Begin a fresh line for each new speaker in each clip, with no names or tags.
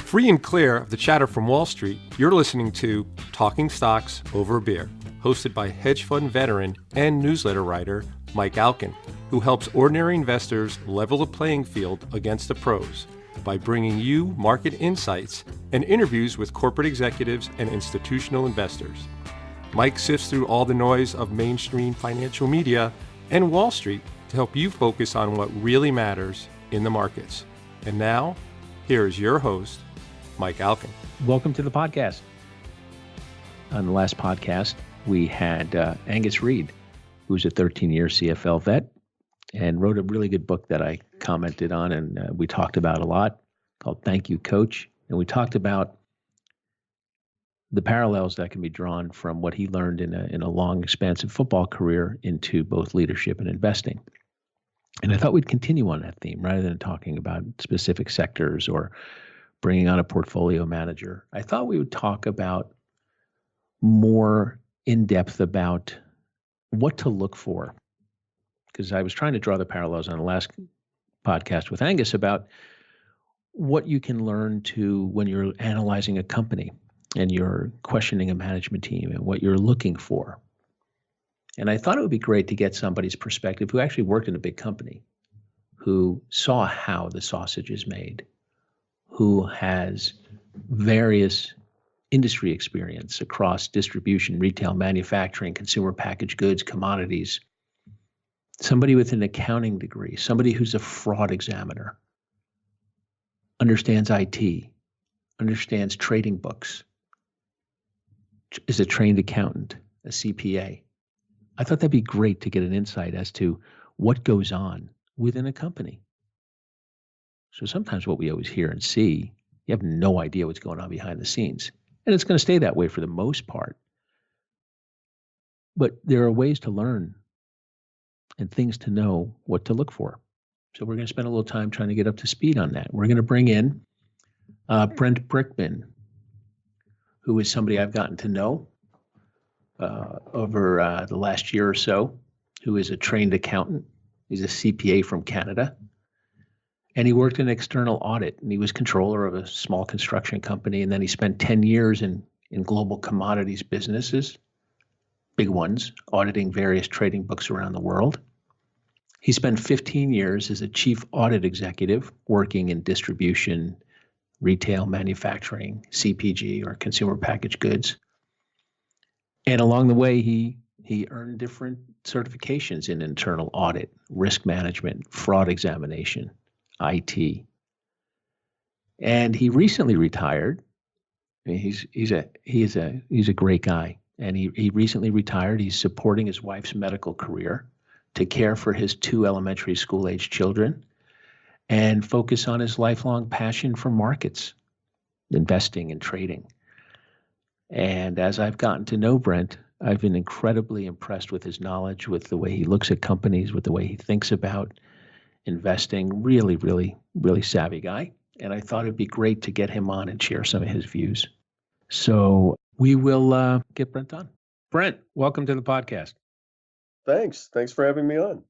Free and clear of the chatter from Wall Street, you're listening to Talking Stocks Over a Beer, hosted by hedge fund veteran and newsletter writer Mike Alkin, who helps ordinary investors level the playing field against the pros by bringing you market insights and interviews with corporate executives and institutional investors. Mike sifts through all the noise of mainstream financial media and Wall Street to help you focus on what really matters in the markets. And now, here's your host, Mike Alkin.
Welcome to the podcast. On the last podcast, we had Angus Reid, who's a 13-year CFL vet and wrote a really good book that I commented on and we talked about a lot called Thank You, Coach. And we talked about the parallels that can be drawn from what he learned in a long, expansive football career into both leadership and investing. And I thought we'd continue on that theme rather than talking about specific sectors or bringing on a portfolio manager. I thought we would talk about more in depth about what to look for. Because I was trying to draw the parallels on the last podcast with Angus about what you can learn to when you're analyzing a company and you're questioning a management team and what you're looking for. And I thought it would be great to get somebody's perspective who actually worked in a big company, who saw how the sausage is made, who has various industry experience across distribution, retail, manufacturing, consumer packaged goods, commodities, somebody with an accounting degree, somebody who's a fraud examiner, understands IT, understands trading books, is a trained accountant, a CPA. I thought that'd be great to get an insight as to what goes on within a company. So sometimes what we always hear and see, you have no idea what's going on behind the scenes. And it's going to stay that way for the most part. But there are ways to learn and things to know what to look for. So we're going to spend a little time trying to get up to speed on that. We're going to bring in Brent Brickman, who is somebody I've gotten to know over the last year or so, who is a trained accountant. He's a CPA from Canada. And he worked in external audit, and he was controller of a small construction company. And then he spent 10 years in global commodities businesses, big ones, auditing various trading books around the world. He spent 15 years as a chief audit executive working in distribution, retail, manufacturing, CPG, or consumer packaged goods. And along the way, he earned different certifications in internal audit, risk management, fraud examination, IT. And he recently retired. I mean, he's a great guy. And he recently retired. He's supporting his wife's medical career to care for his 2 elementary school age children and focus on his lifelong passion for markets, investing and trading. And as I've gotten to know Brent, I've been incredibly impressed with his knowledge, with the way he looks at companies, with the way he thinks about investing. Really, really, really savvy guy. And I thought it'd be great to get him on and share some of his views. So we will get Brent on. Brent, welcome to the podcast.
Thanks for having me on.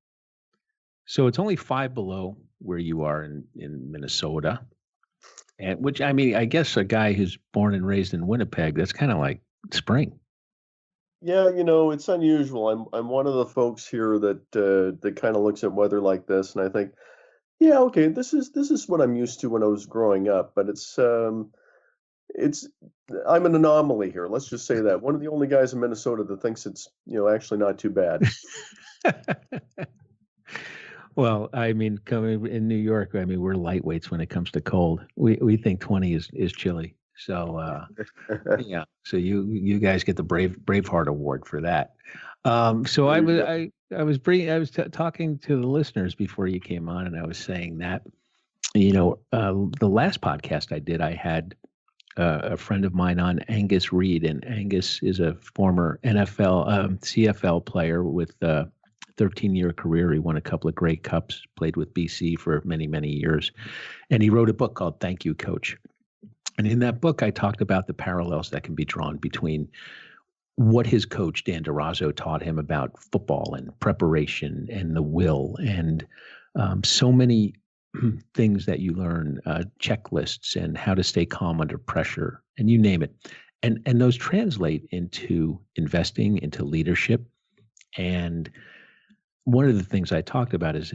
So it's only 5 below where you are in Minnesota. And which, I mean, I guess a guy who's born and raised in Winnipeg, that's kind of like spring.
Yeah, it's unusual. I'm one of the folks here that kind of looks at weather like this, and I think, yeah, okay, this is what I'm used to when I was growing up. But I'm an anomaly here. Let's just say that. One of the only guys in Minnesota that thinks it's actually not too bad.
Well, I mean, coming in New York, I mean, we're lightweights when it comes to cold. We think 20 is chilly. So yeah. So you guys get the Braveheart Award for that. So I was talking to the listeners before you came on, and I was saying that the last podcast I did, I had a friend of mine on, Angus Reid, and Angus is a former NFL CFL player with 13-year career. He won a couple of Grey Cups, played with BC for many, many years. And he wrote a book called Thank You, Coach. And in that book, I talked about the parallels that can be drawn between what his coach, Dan DeRozzo, taught him about football and preparation and the will, and so many things that you learn, checklists and how to stay calm under pressure, and you name it. And those translate into investing, into leadership. And one of the things I talked about is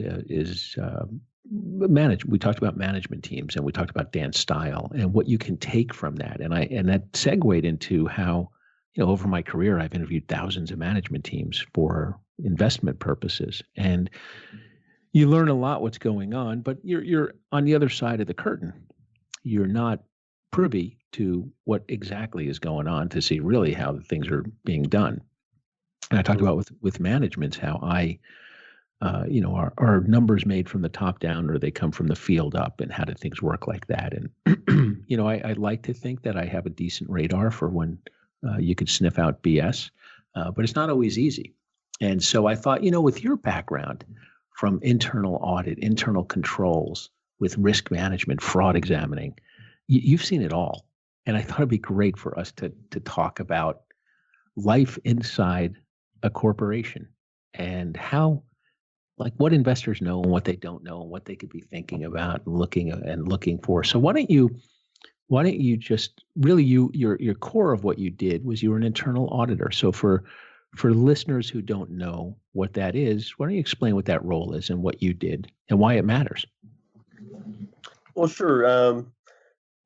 we talked about management teams, and we talked about Dan's style and what you can take from that. And that segued into how, over my career, I've interviewed thousands of management teams for investment purposes. And you learn a lot what's going on, but you're on the other side of the curtain. You're not privy to what exactly is going on to see really how things are being done. And I talked about with managements how are numbers made from the top down, or they come from the field up, and how do things work like that? And I like to think that I have a decent radar for when you could sniff out BS, but it's not always easy. And so I thought, with your background from internal audit, internal controls, with risk management, fraud examining, you've seen it all. And I thought it'd be great for us to talk about life inside a corporation and how, like, what investors know and what they don't know and what they could be thinking about and looking for. So why don't you just really, your core of what you did was you were an internal auditor. So for listeners who don't know what that is, why don't you explain what that role is and what you did and why it matters?
Well, sure.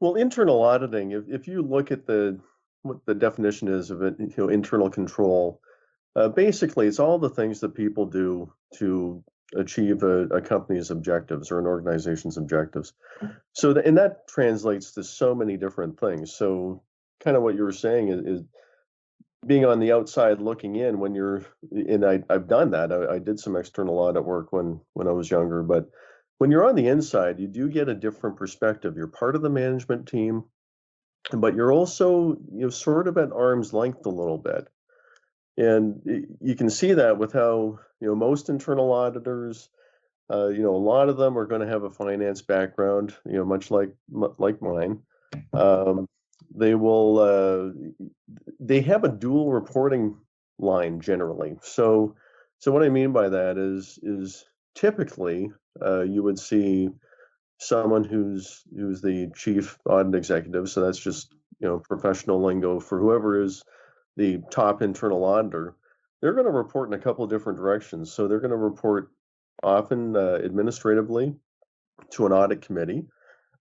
Well, internal auditing, if you look at what the definition is of it, internal control, basically it's all the things that people do to achieve a company's objectives or an organization's objectives. So and that translates to so many different things. So kind of what you were saying is being on the outside looking in when I've done that. I did some external audit work when I was younger, but when you're on the inside, you do get a different perspective. You're part of the management team, but you're also, sort of at arm's length a little bit. And you can see that with how, most internal auditors, a lot of them are going to have a finance background, much like mine. They have a dual reporting line generally. So what I mean by that is typically you would see someone who's the chief audit executive. So that's just, professional lingo for whoever is the top internal auditor. They're going to report in a couple of different directions. So they're going to report often administratively to an audit committee.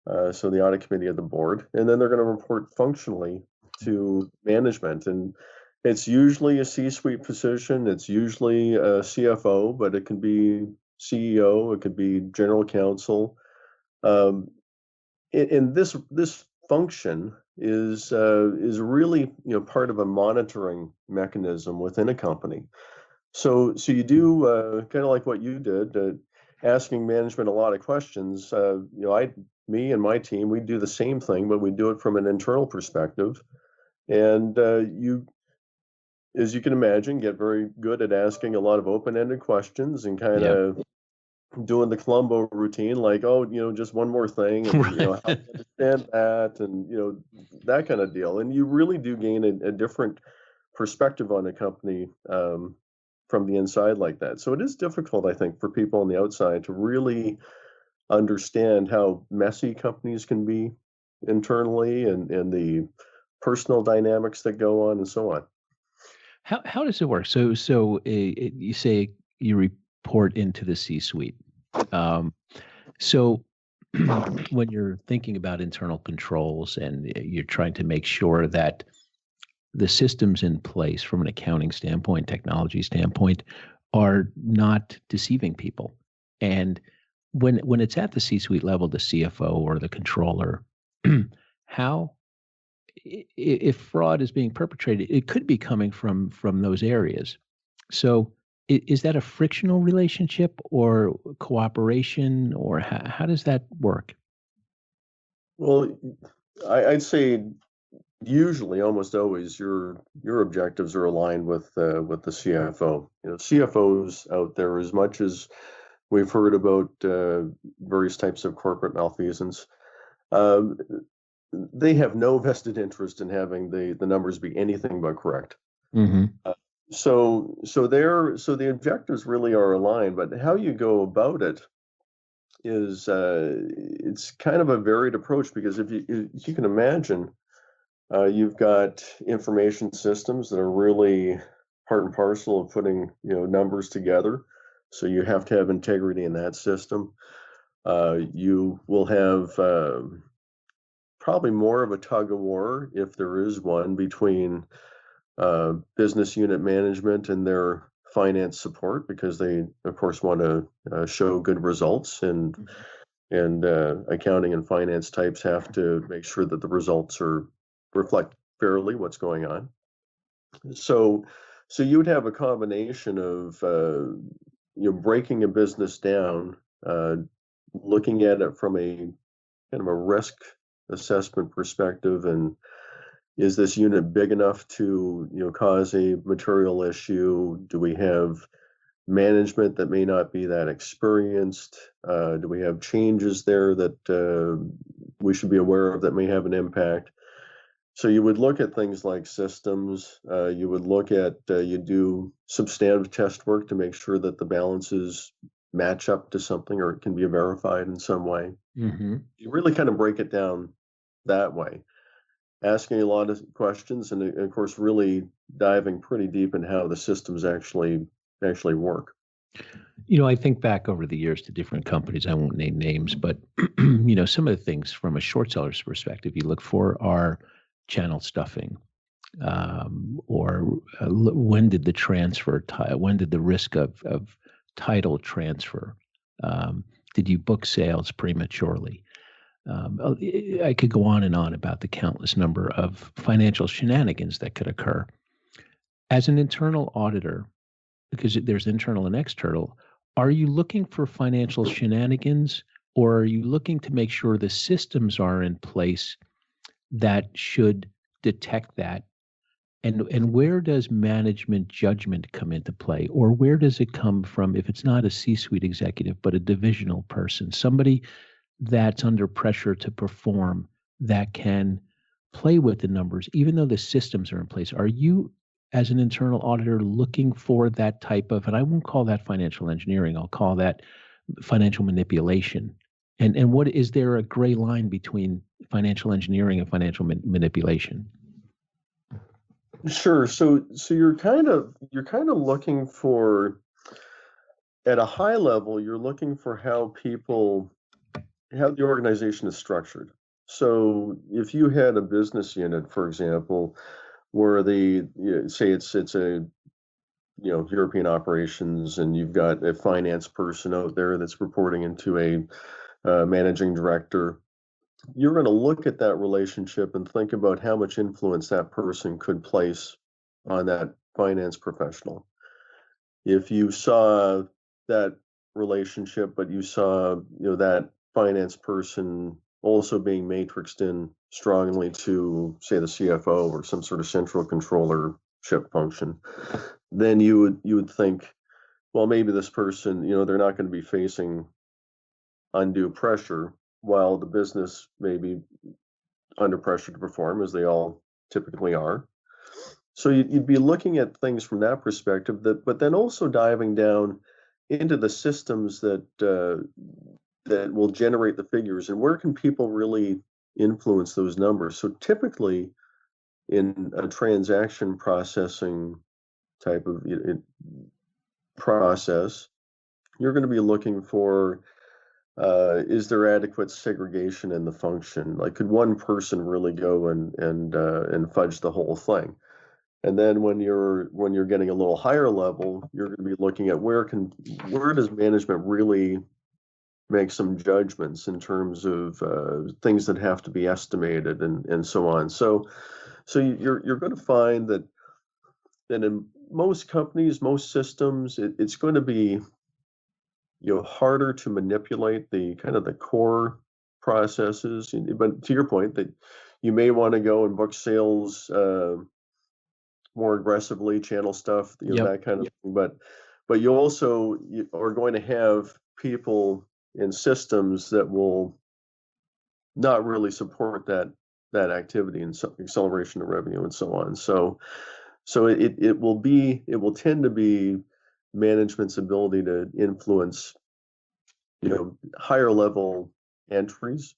So the audit committee of the board, and then they're going to report functionally to management. And it's usually a C-suite position. It's usually a CFO, but it can be CEO, it could be general counsel. And this function is really part of a monitoring mechanism within a company. So you do kind of like what you did, asking management a lot of questions. Me and my team, we do the same thing, but we do it from an internal perspective. And you, as you can imagine, get very good at asking a lot of open-ended questions and kind of doing the Columbo routine, like, just one more thing, and how to understand that, and that kind of deal. And you really do gain a different perspective on a company from the inside like that. So it is difficult, I think, for people on the outside to really understand how messy companies can be internally and the personal dynamics that go on and so on.
How does it work? So you say you report into the C-suite. So when you're thinking about internal controls and you're trying to make sure that the systems in place from an accounting standpoint, technology standpoint, are not deceiving people. And when it's at the C-suite level, the CFO or the controller, how, if fraud is being perpetrated, it could be coming from those areas. So is that a frictional relationship or cooperation, or how does that work?
Well, I'd say usually, almost always, your objectives are aligned with the CFO. CFOs out there, as much as we've heard about various types of corporate malfeasance, they have no vested interest in having the numbers be anything but correct.
Mm-hmm.
So the objectives really are aligned, but how you go about it is it's kind of a varied approach, because if you can imagine, you've got information systems that are really part and parcel of putting numbers together. So you have to have integrity in that system. You will have probably more of a tug of war, if there is one, between business unit management and their finance support, because they, of course, want to show good results, and accounting and finance types have to make sure that the results reflect fairly what's going on. So you would have a combination of breaking a business down, looking at it from a kind of a risk assessment perspective, and is this unit big enough to cause a material issue? Do we have management that may not be that experienced? Do we have changes there that we should be aware of that may have an impact? So you would look at things like systems. You would look at, you do substantive test work to make sure that the balances match up to something, or it can be verified in some way.
Mm-hmm.
You really kind of break it down that way, asking a lot of questions, and of course, really diving pretty deep in how the systems actually work.
I think back over the years to different companies. I won't name names, but some of the things from a short seller's perspective you look for are channel stuffing, or when did the transfer, when did the risk of title transfer? Did you book sales prematurely? I could go on and on about the countless number of financial shenanigans that could occur. As an internal auditor, because there's internal and external, are you looking for financial shenanigans, or are you looking to make sure the systems are in place that should detect that? And where does management judgment come into play? Or where does it come from if it's not a C-suite executive, but a divisional person, somebody that's under pressure to perform, that can play with the numbers, even though the systems are in place? Are you, as an internal auditor, looking for that type of, and I won't call that financial engineering, I'll call that financial manipulation. And what is there a gray line between financial engineering and financial manipulation?
Sure. So you're kind of looking for, at a high level, you're looking for how the organization is structured. So if you had a business unit, for example, where say it's a European operations, and you've got a finance person out there that's reporting into a managing director, you're going to look at that relationship and think about how much influence that person could place on that finance professional. If you saw that relationship, but you saw that finance person also being matrixed in strongly to, say, the CFO or some sort of central controllership function, then you would think, well, maybe this person, they're not going to be facing undue pressure, while the business may be under pressure to perform, as they all typically are. So you'd be looking at things from that perspective, but then also diving down into the systems that will generate the figures, and where can people really influence those numbers. So typically, in a transaction processing type of process, you're going to be looking for, is there adequate segregation in the function? Like, could one person really go and fudge the whole thing? And then when you're getting a little higher level, you're going to be looking at where does management really make some judgments in terms of things that have to be estimated and so on. So you're going to find that in most companies, most systems, it's going to be harder to manipulate the kind of the core processes. But to your point, that you may want to go and book sales more aggressively, channel stuff, that kind of thing. But you also are going to have people in systems that will not really support that activity and acceleration of revenue and so on. So it will tend to be management's ability to influence higher level entries.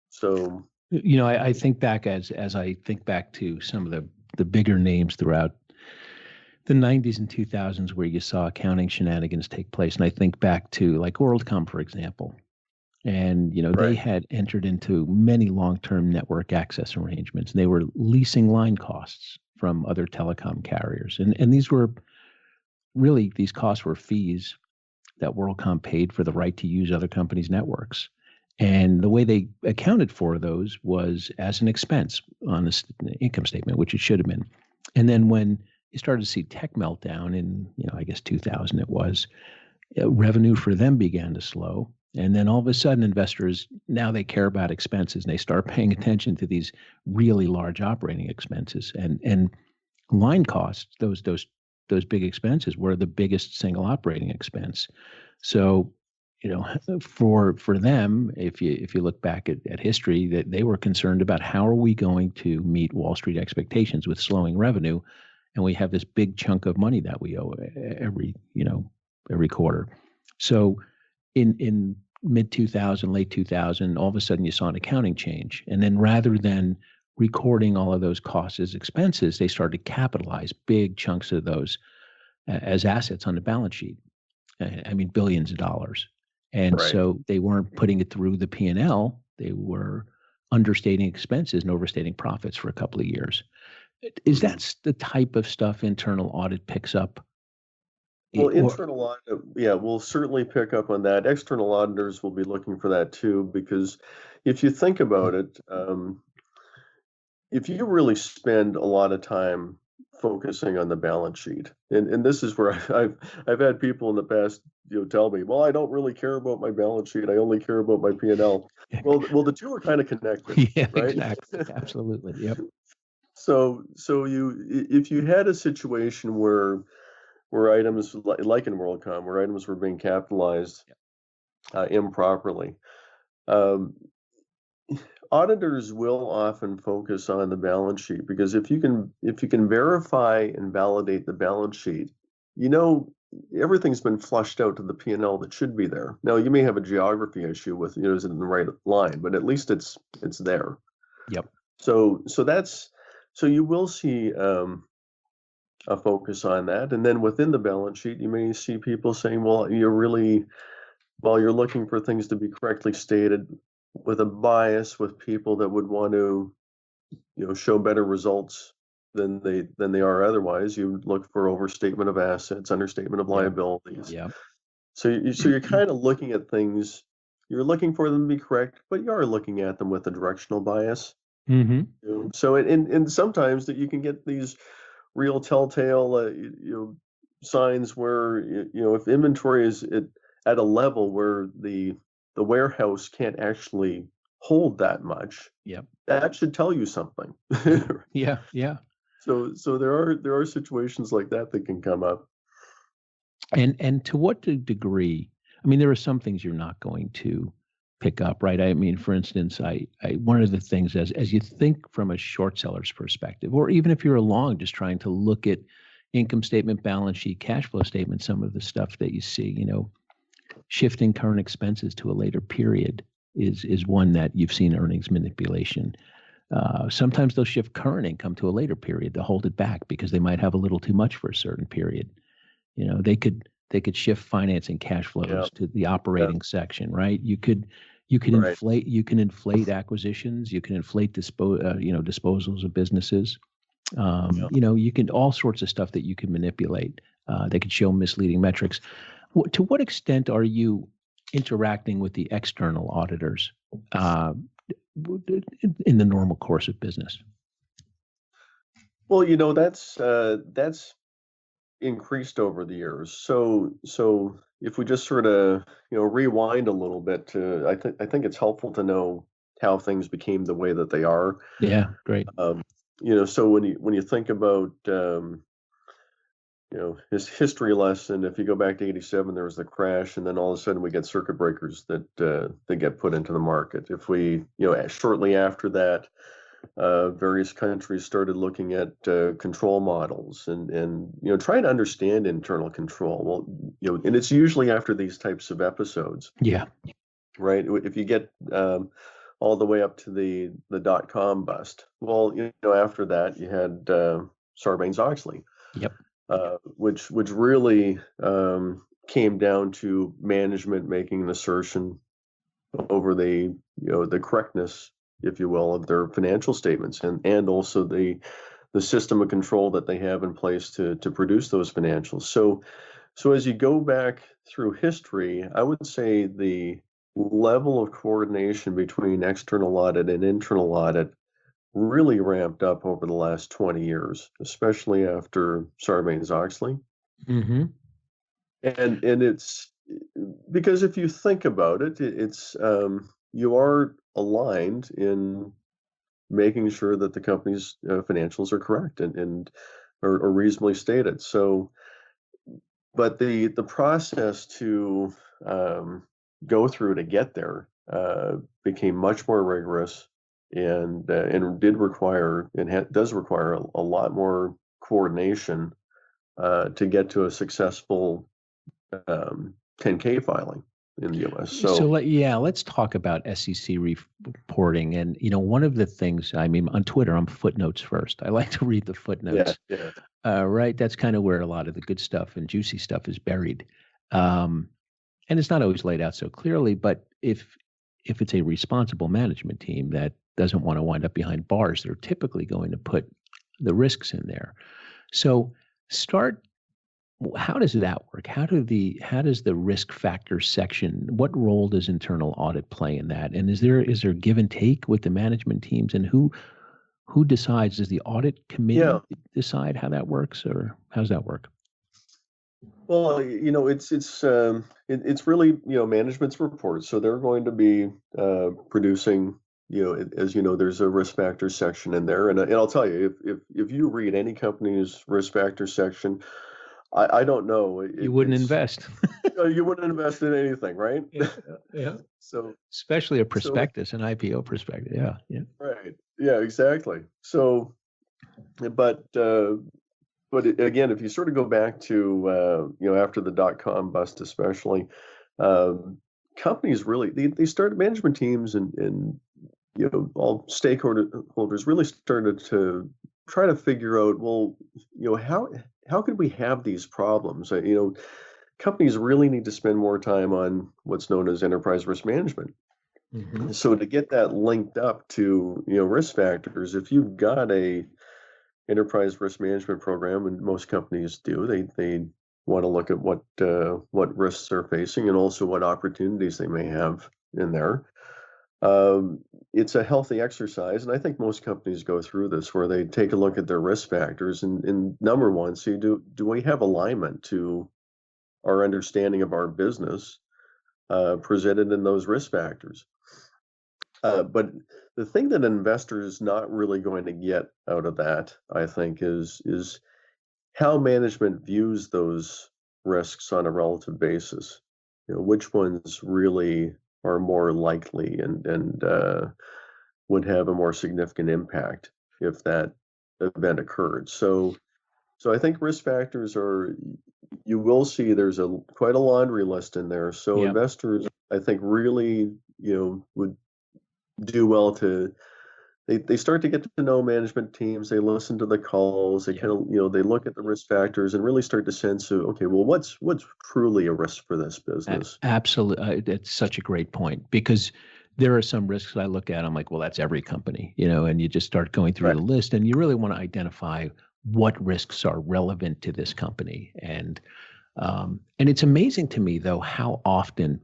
So,
I think back as I think back to some of the bigger names throughout the 90s and 2000s where you saw accounting shenanigans take place. And I think back to like WorldCom, for example. And, they had entered into many long-term network access arrangements. And they were leasing line costs from other telecom carriers. And these costs were fees that WorldCom paid for the right to use other companies' networks. And the way they accounted for those was as an expense on the income statement, which it should have been. And then when you started to see tech meltdown in, I guess 2000 it was, revenue for them began to slow. And then all of a sudden investors, now they care about expenses and they start paying attention to these really large operating expenses. And line costs, those big expenses were the biggest single operating expense. So, for them, if you look back at history, that they were concerned about how are we going to meet Wall Street expectations with slowing revenue, and we have this big chunk of money that we owe every quarter. So, in mid 2000, late 2000, all of a sudden you saw an accounting change, and then rather than recording all of those costs as expenses, they started to capitalize big chunks of those as assets on the balance sheet. I mean, billions of dollars. And so they weren't putting it through the P&L. They were understating expenses and overstating profits for a couple of years. Is that the type of stuff internal audit picks up?
Well, internal audit, will certainly pick up on that. External auditors will be looking for that too, because if you think about it, if you really spend a lot of time focusing on the balance sheet, and this is where I've had people in the past tell me, well, I don't really care about my balance sheet, I only care about my P&L. Well, the two are kind of connected.
Yeah,
right?
Exactly. Absolutely. Yep.
So if you had a situation where items like in WorldCom, where items were being capitalized improperly, auditors will often focus on the balance sheet, because if you can verify and validate the balance sheet, everything's been flushed out to the P&L that should be there. Now you may have a geography issue with is it in the right line, but at least it's there.
Yep.
So you will see a focus on that, and then within the balance sheet, you may see people saying, well, you're looking for things to be correctly stated, with a bias with people that would want to, show better results than they are otherwise. You look for overstatement of assets, understatement of liabilities.
Yeah.
So you're kind of looking at things. You're looking for them to be correct, but you are looking at them with a directional bias.
Mm-hmm.
So and sometimes that you can get these real telltale signs where if inventory is at a level where the warehouse can't actually hold that much, that should tell you something.
Yeah.
So there are situations like that can come up.
And to what degree? I mean, there are some things you're not going to pick up, right? I mean, for instance, I one of the things as you think from a short seller's perspective, or even if you're a long, just trying to look at income statement, balance sheet, cash flow statement, some of the stuff that you see, shifting current expenses to a later period is one that you've seen earnings manipulation. Sometimes they'll shift current income to a later period to hold it back because they might have a little too much for a certain period. They could shift financing cash flows to the operating section, right? You can inflate acquisitions, you can inflate disposals of businesses. You can all sorts of stuff that you can manipulate. They could show misleading metrics. To what extent are you interacting with the external auditors in the normal course of business?
Well, that's increased over the years. So if we just sort of rewind a little bit to, I think it's helpful to know how things became the way that they are.
Yeah, great.
So when you think about his history lesson, if you go back to 87, there was the crash, and then all of a sudden we get circuit breakers that get put into the market. If we, shortly after that, various countries started looking at control models and trying to understand internal control. Well, and it's usually after these types of episodes.
Yeah.
Right. If you get all the way up to the .com bust, well, after that you had Sarbanes-Oxley.
Yep.
Which really came down to management making an assertion over the correctness, if you will, of their financial statements and also the system of control that they have in place to produce those financials. So as you go back through history, I would say the level of coordination between external audit and internal audit really ramped up over the last 20 years, especially after Sarbanes-Oxley.
Mm-hmm.
And it's because if you think about it, it's you are aligned in making sure that the company's financials are correct and are reasonably stated. So, but the process to go through to get there became much more rigorous and did require and does require a lot more coordination to get to a successful 10K filing in the U.S.
So let's talk about SEC reporting. And one of the things, I mean, on Twitter, I'm footnotes first. I like to read the footnotes.
Yeah.
Right, that's kind of where a lot of the good stuff and juicy stuff is buried. And it's not always laid out so clearly. But if it's a responsible management team that doesn't want to wind up behind bars, they're typically going to put the risks in there. So how does that work? How does the risk factor section, what role does internal audit play in that? And is there give and take with the management teams, and who decides? Does the audit committee decide how that works, or how does that work?
Well, it's really management's report, so they're going to be producing. As you know, there's a risk factor section in there, and I'll tell you, if you read any company's risk factor section, I don't know.
You wouldn't invest.
You wouldn't invest in anything, right?
Yeah.
So
especially a prospectus, an IPO prospectus. Yeah.
Right. Yeah. Exactly. So, but again, if you sort of go back to after the .com bust, especially, companies really they started, management teams and all stakeholders really started to try to figure out, well, how could we have these problems? Companies really need to spend more time on what's known as enterprise risk management. Mm-hmm. So to get that linked up to risk factors, if you've got a enterprise risk management program, and most companies do, they want to look at what risks they're facing and also what opportunities they may have in there. It's a healthy exercise, and I think most companies go through this where they take a look at their risk factors and number one, see do we have alignment to our understanding of our business presented in those risk factors. But the thing that an investor is not really going to get out of that, I think, is how management views those risks on a relative basis. Which ones really are more likely and would have a more significant impact if that event occurred. So I think risk factors you will see there's quite a laundry list in there. So investors, I think, really, would do well to, they start to get to know management teams. They listen to the calls. They kind of, they look at the risk factors and really start to sense, okay, well, what's truly a risk for this business?
Absolutely. That's such a great point, because there are some risks I look at. I'm like, well, that's every company, and you just start going through the list, and you really want to identify what risks are relevant to this company. And it's amazing to me, though, how often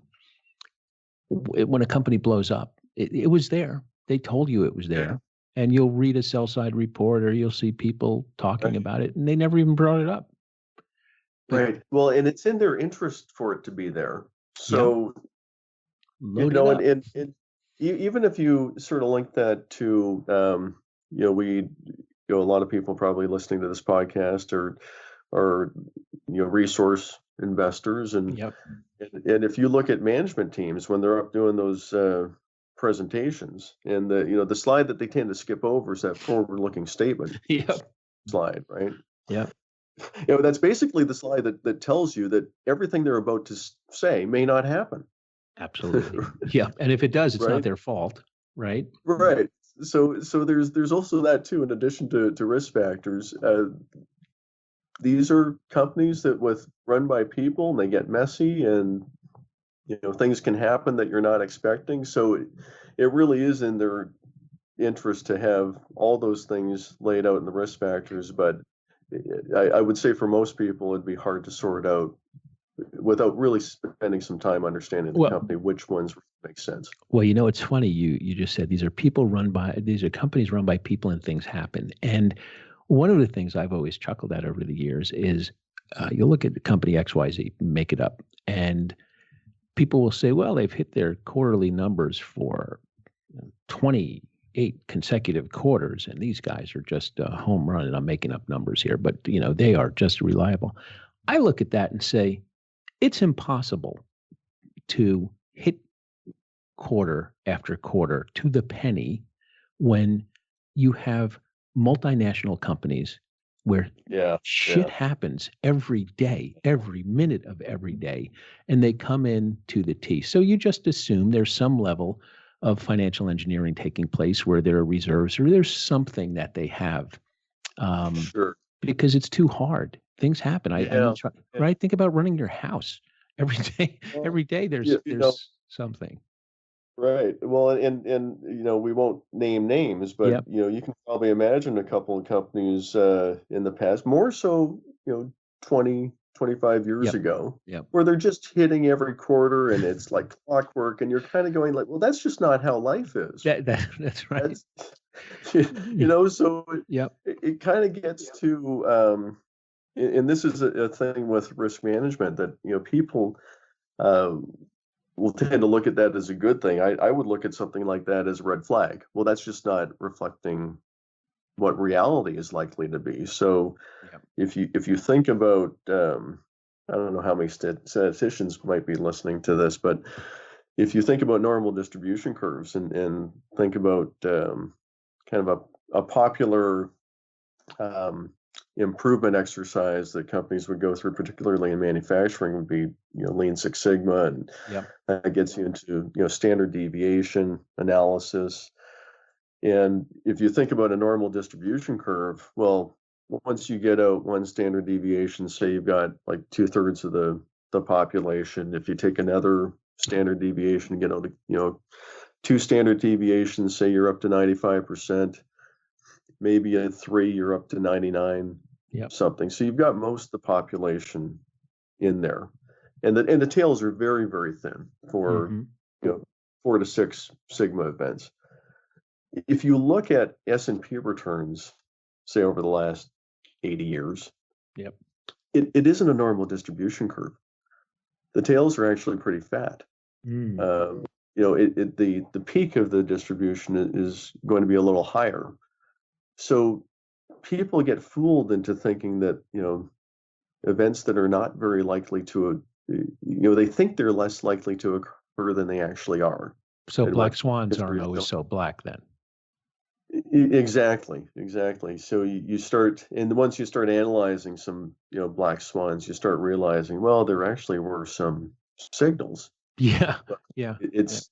when a company blows up, it was there. They told you it was there, and you'll read a sell side report or you'll see people talking about it, and they never even brought it up.
Right. Well, and it's in their interest for it to be there. So, and even if you sort of link that to, a lot of people probably listening to this podcast are resource investors, and if you look at management teams when they're up doing those presentations, and the slide that they tend to skip over is that forward-looking statement slide, right?
Yeah.
That's basically the slide that tells you that everything they're about to say may not happen.
Absolutely. Yeah. And if it does, it's not their fault, right?
Right. So there's also that too, in addition to risk factors. These are companies that run by people, and they get messy, and things can happen that you're not expecting. So it really is in their interest to have all those things laid out in the risk factors. But I would say for most people, it'd be hard to sort out without really spending some time understanding the company, which ones make sense.
Well, it's funny. You just said these are companies run by people, and things happen. And one of the things I've always chuckled at over the years is you look at the company XYZ, make it up, and people will say, well, they've hit their quarterly numbers for 28 consecutive quarters, and these guys are just a home run. And I'm making up numbers here, but they are just reliable. I look at that and say, it's impossible to hit quarter after quarter to the penny when you have multinational companies where shit happens every day, every minute of every day, and they come in to the T. So you just assume there's some level of financial engineering taking place where there are reserves, or there's something that they have, because it's too hard. Things happen. Right? Think about running your house every day. Well, every day there's something.
Right. Well, and we won't name names, but you can probably imagine a couple of companies in the past, more so 20, 25 years ago, where they're just hitting every quarter, and it's like clockwork, and you're kind of going like, well, that's just not how life is.
That's right.
So it kind of gets to, and this is a thing with risk management that people will tend to look at that as a good thing. I would look at something like that as a red flag. Well, that's just not reflecting what reality is likely to be. So if you think about, I don't know how many statisticians might be listening to this, but if you think about normal distribution curves and think about kind of a popular improvement exercise that companies would go through, particularly in manufacturing, would be Lean Six Sigma, and that gets you into standard deviation analysis. And if you think about a normal distribution curve, well, once you get out one standard deviation, say you've got like 2/3 of the population. If you take another standard deviation, get out two standard deviations, say you're up to 95%. Maybe at 3, you're up to 99 something. So you've got most of the population in there, and the tails are very, very thin for 4 to 6 sigma events. If you look at S&P returns, say over the last 80 years, it isn't a normal distribution curve. The tails are actually pretty fat. The peak of the distribution is going to be a little higher. So people get fooled into thinking that, events that are not very likely to, they think they're less likely to occur than they actually are.
So black swans aren't always so black then.
Exactly. So you start, and once you start analyzing some, black swans, you start realizing, well, there actually were some signals. It's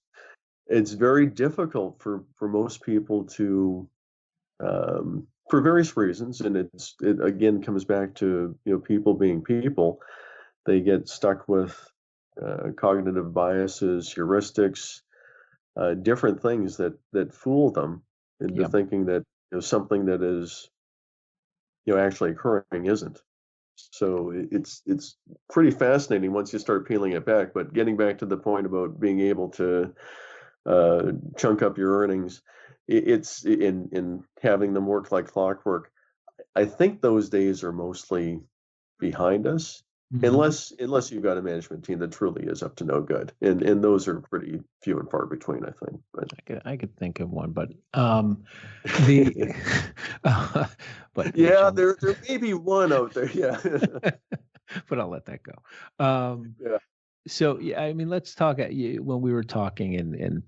very difficult for most people to, for various reasons, and it again comes back to people being people. They get stuck with cognitive biases, heuristics, different things that fool them into thinking that something that is actually occurring isn't. So it's pretty fascinating once you start peeling it back. But getting back to the point about being able to chunk up your earnings, it's in having them work like clockwork. I think those days are mostly behind us, unless you've got a management team that truly is up to no good, and those are pretty few and far between, I think. But
I could think of one, but but
there may be one out there,
but I'll let that go. So I mean, let's talk. When we were talking, and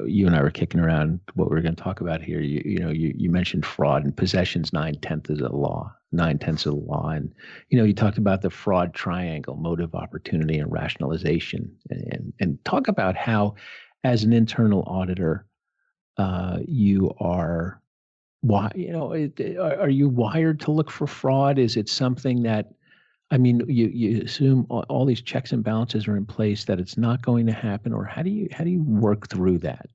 you and I were kicking around what we're going to talk about here. You mentioned fraud, and possession's 9/10 of the law, 9/10 of the law. And, you talked about the fraud triangle: motive, opportunity, and rationalization. And talk about how, as an internal auditor, you are, are you wired to look for fraud? Is it something that, you assume all these checks and balances are in place, that it's not going to happen, or how do you work through that?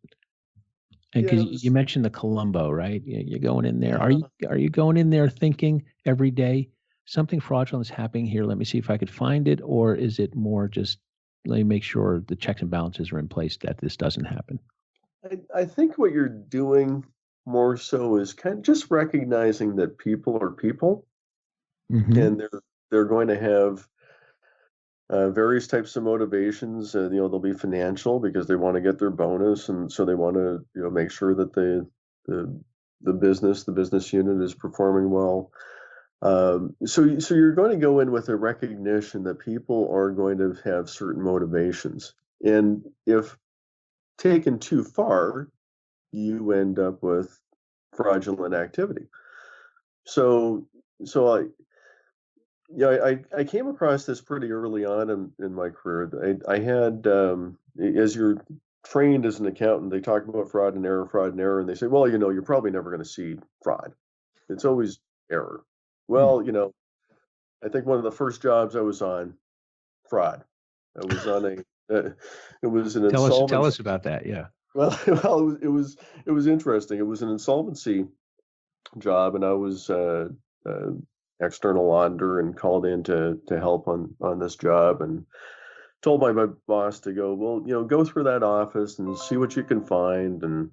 And because you mentioned the Columbo, right? You're going in there. Are you going in there thinking every day something fraudulent is happening here? Let me see if I could find it, or is it more just let me make sure the checks and balances are in place that this doesn't happen?
I think what you're doing more so is kind of just recognizing that people are people, and they're going to have various types of motivations. They'll be financial because they want to get their bonus, and so they want to make sure that the business unit is performing well. So you're going to go in with a recognition that people are going to have certain motivations, and if taken too far, you end up with fraudulent activity. So I came across this pretty early on in my career. I had, as you're trained as an accountant, they talk about fraud and error, and they say, well, you're probably never going to see fraud. It's always error. Well, I think one of the first jobs I was on, fraud. I was on it was an insolvency.
Tell us about that. Yeah.
Well, it was interesting. It was an insolvency job, and I was external auditor and called in to help on this job, and told my boss to go, well, go through that office and see what you can find. And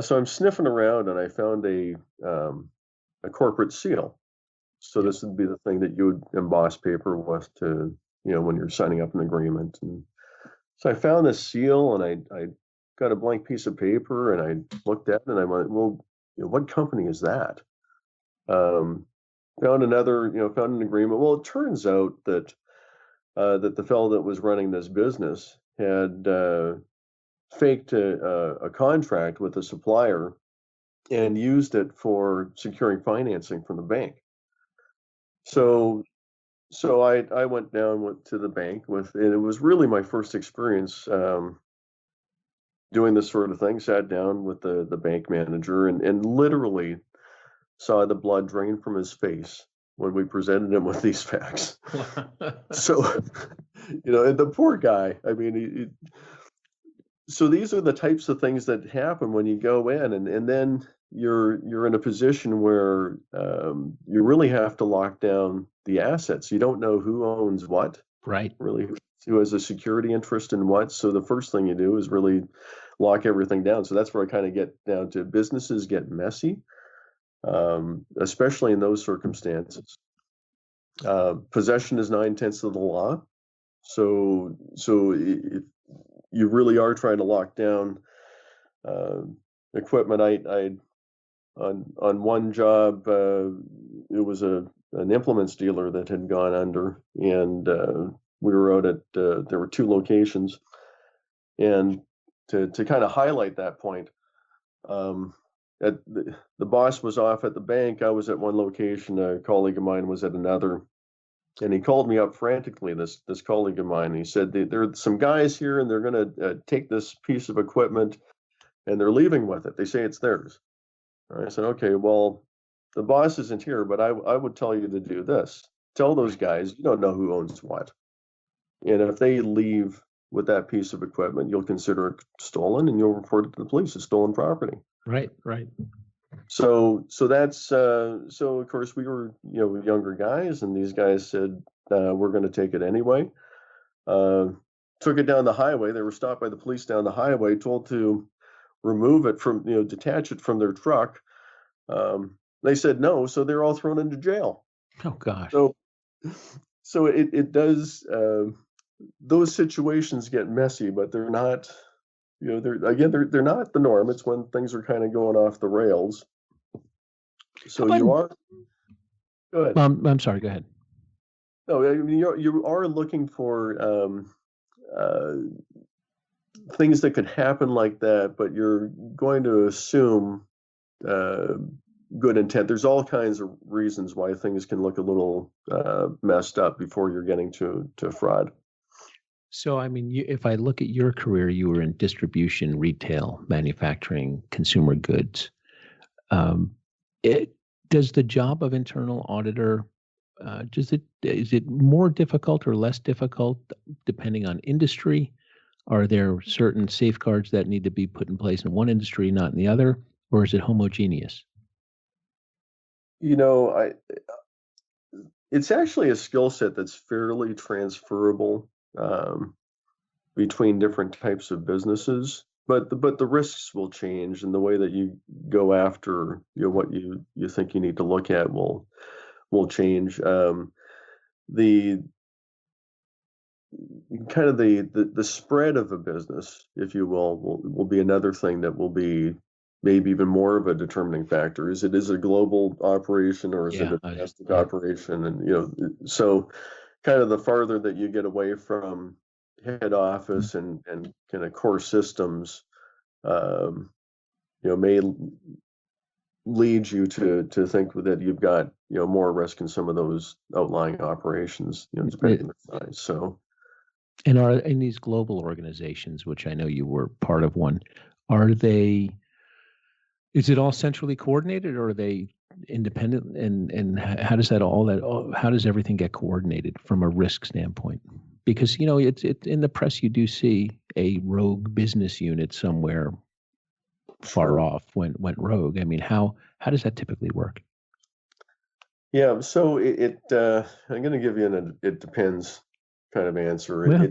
so I'm sniffing around, and I found a corporate seal. So this would be the thing that you would emboss paper with to, when you're signing up an agreement. And so I found this seal, and I got a blank piece of paper, and I looked at it, and I went, well, what company is that? Found an agreement. Well, it turns out that that the fellow that was running this business had faked a contract with a supplier and used it for securing financing from the bank. So I went to the bank and it was really my first experience doing this sort of thing. Sat down with the bank manager and literally saw the blood drain from his face when we presented him with these facts. So, and the poor guy, so these are the types of things that happen when you go in, and then you're in a position where you really have to lock down the assets. You don't know who owns what,
right?
Really, who has a security interest in what. So the first thing you do is really lock everything down. So that's where I kind of get down to businesses get messy, especially in those circumstances. Possession is 9/10 of the law. So you really are trying to lock down equipment. I on one job, it was an implements dealer that had gone under, and we were out at there were two locations, and to kind of highlight that point, at the boss was off at the bank. I was at one location. A colleague of mine was at another. And he called me up frantically, this colleague of mine. He said, there are some guys here, and they're going to take this piece of equipment, and they're leaving with it. They say it's theirs. I said, okay, well, the boss isn't here, but I would tell you to do this. Tell those guys you don't know who owns what. And if they leave with that piece of equipment, you'll consider it stolen, and you'll report it to the police as stolen property.
Right.
So that's so of course we were younger guys, and these guys said we're going to take it anyway. Took it down the highway. They were stopped by the police down the highway, told to remove it from detach it from their truck. They said no, so they're all thrown into jail.
Oh gosh.
So it does. Those situations get messy, but they're not. They're not the norm. It's when things are kind of going off the rails. So you are. Go ahead.
I'm sorry. Go ahead.
No, I mean you are looking for things that could happen like that, but you're going to assume good intent. There's all kinds of reasons why things can look a little messed up before you're getting to fraud.
So, I mean, if I look at your career, you were in distribution, retail, manufacturing, consumer goods. Does the job of internal auditor, is it more difficult or less difficult depending on industry? Are there certain safeguards that need to be put in place in one industry, not in the other, or is it homogeneous?
It's actually a skill set that's fairly transferable between different types of businesses, but the risks will change, and the way that you go after what you think you need to look at will change. The kind of the spread of a business, if you will be another thing that will be maybe even more of a determining factor. Is it a global operation, or is it a domestic operation? And so kind of the farther that you get away from head office and kind of core systems, may lead you to think that you've got more risk in some of those outlying operations, depending on the size. So,
and are in these global organizations, which I know you were part of one, is it all centrally coordinated, or are they independent? And how does how does everything get coordinated from a risk standpoint? Because it's in the press, you do see a rogue business unit somewhere far off went rogue. I mean, how does that typically work?
Yeah, so I'm going to give you an it depends kind of answer. Yeah.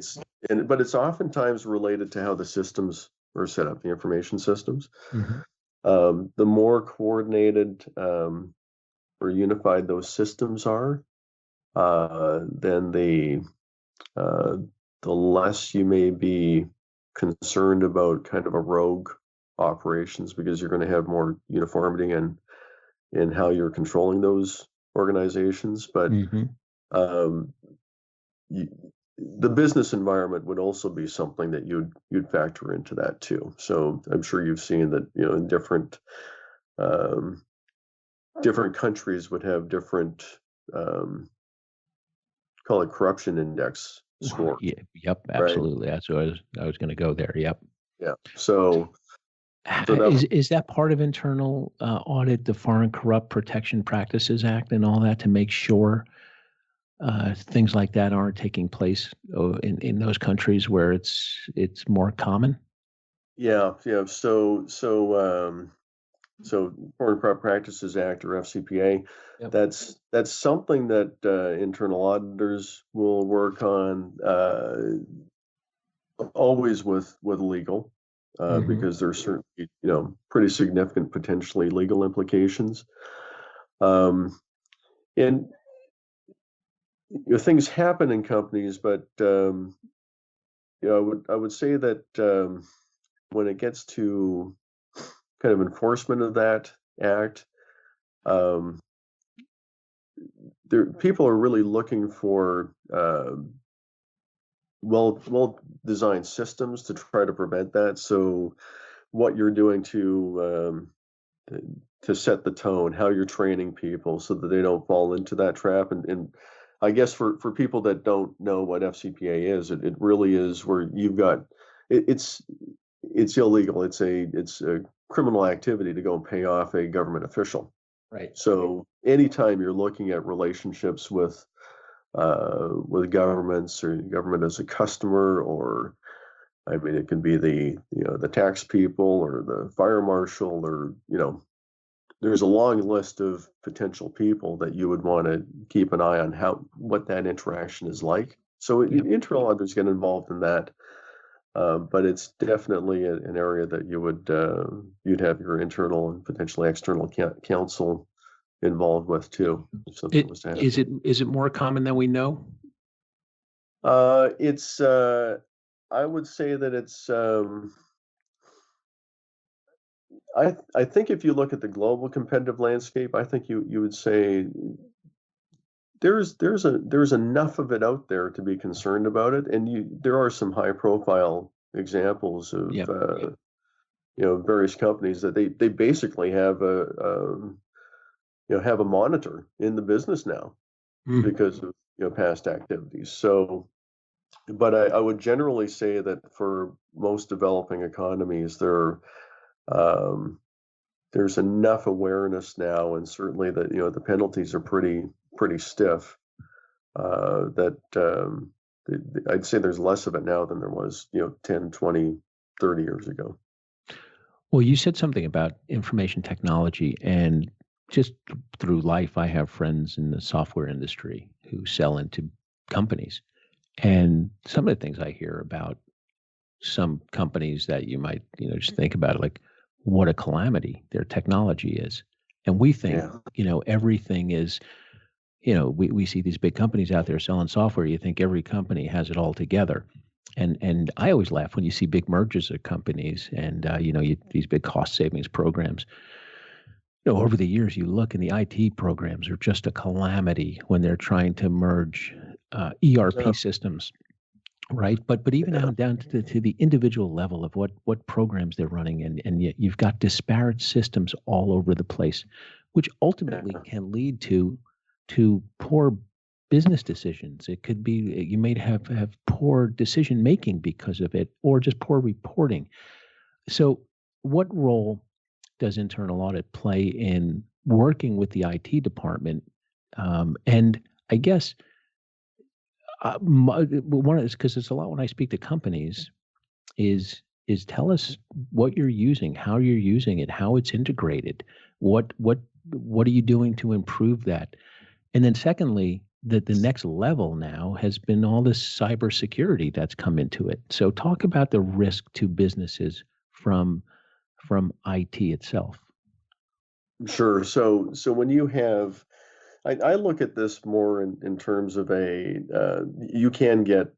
But it's oftentimes related to how the systems are set up, the information systems. Mm-hmm. The more coordinated or unified those systems are, then the less you may be concerned about kind of a rogue operations, because you're going to have more uniformity in how you're controlling those organizations. But the business environment would also be something that you'd factor into that too. So I'm sure you've seen that in different countries would have different call it corruption index score.
Yeah, yep, absolutely. Right? That's what I was going to go there. Yep.
Yeah. So
is that part of internal audit, the Foreign Corrupt Protection Practices Act, and all that, to make sure things like that aren't taking place in those countries where it's more common?
Yeah. So Foreign Corrupt Practices Act, or FCPA, yep. That's something that internal auditors will work on, always with legal, because there's certainly pretty significant potentially legal implications, and things happen in companies, but I would say that when it gets to kind of enforcement of that act, people are really looking for well designed systems to try to prevent that. So what you're doing to set the tone, how you're training people so that they don't fall into that trap. And I guess for people that don't know what FCPA is, it really is where you've got it's illegal. It's a criminal activity to go and pay off a government official.
Right.
So anytime you're looking at relationships with governments, or government as a customer, or I mean, it can be the tax people or the fire marshal, or there's a long list of potential people that you would want to keep an eye on what that interaction is like. So internal auditors get involved in that. But it's definitely an area that you'd have your internal and potentially external counsel involved with too.
Is it more common than we know?
It's I would say that it's I think if you look at the global competitive landscape, I think you would say there's enough of it out there to be concerned about it, and there are some high profile examples of
Yep.
Various companies that they basically have have a monitor in the business now because of past activities. So, but I would generally say that for most developing economies, there's enough awareness now, and certainly that the penalties are pretty stiff. I'd say there's less of it now than there was 10, 20, 30 years ago.
Well, you said something about information technology, and just through life, I have friends in the software industry who sell into companies. And some of the things I hear about some companies that you might, just think about it, like what a calamity their technology is. And we think, everything is, we see these big companies out there selling software. You think every company has it all together. And I always laugh when you see big mergers of companies and, these big cost savings programs. Over the years, you look and the IT programs are just a calamity when they're trying to merge ERP systems, right? But even down to the individual level of what programs they're running, and yet you've got disparate systems all over the place, which ultimately can lead to poor business decisions. It could be you may have poor decision making because of it, or just poor reporting. So, what role does internal audit play in working with the IT department? And I guess one of this, because it's a lot when I speak to companies, is tell us what you're using, how you're using it, how it's integrated, what are you doing to improve that, and then secondly, that the next level now has been all this cybersecurity that's come into it. So talk about the risk to businesses from IT itself.
Sure. So when you have, I look at this more in terms of you can get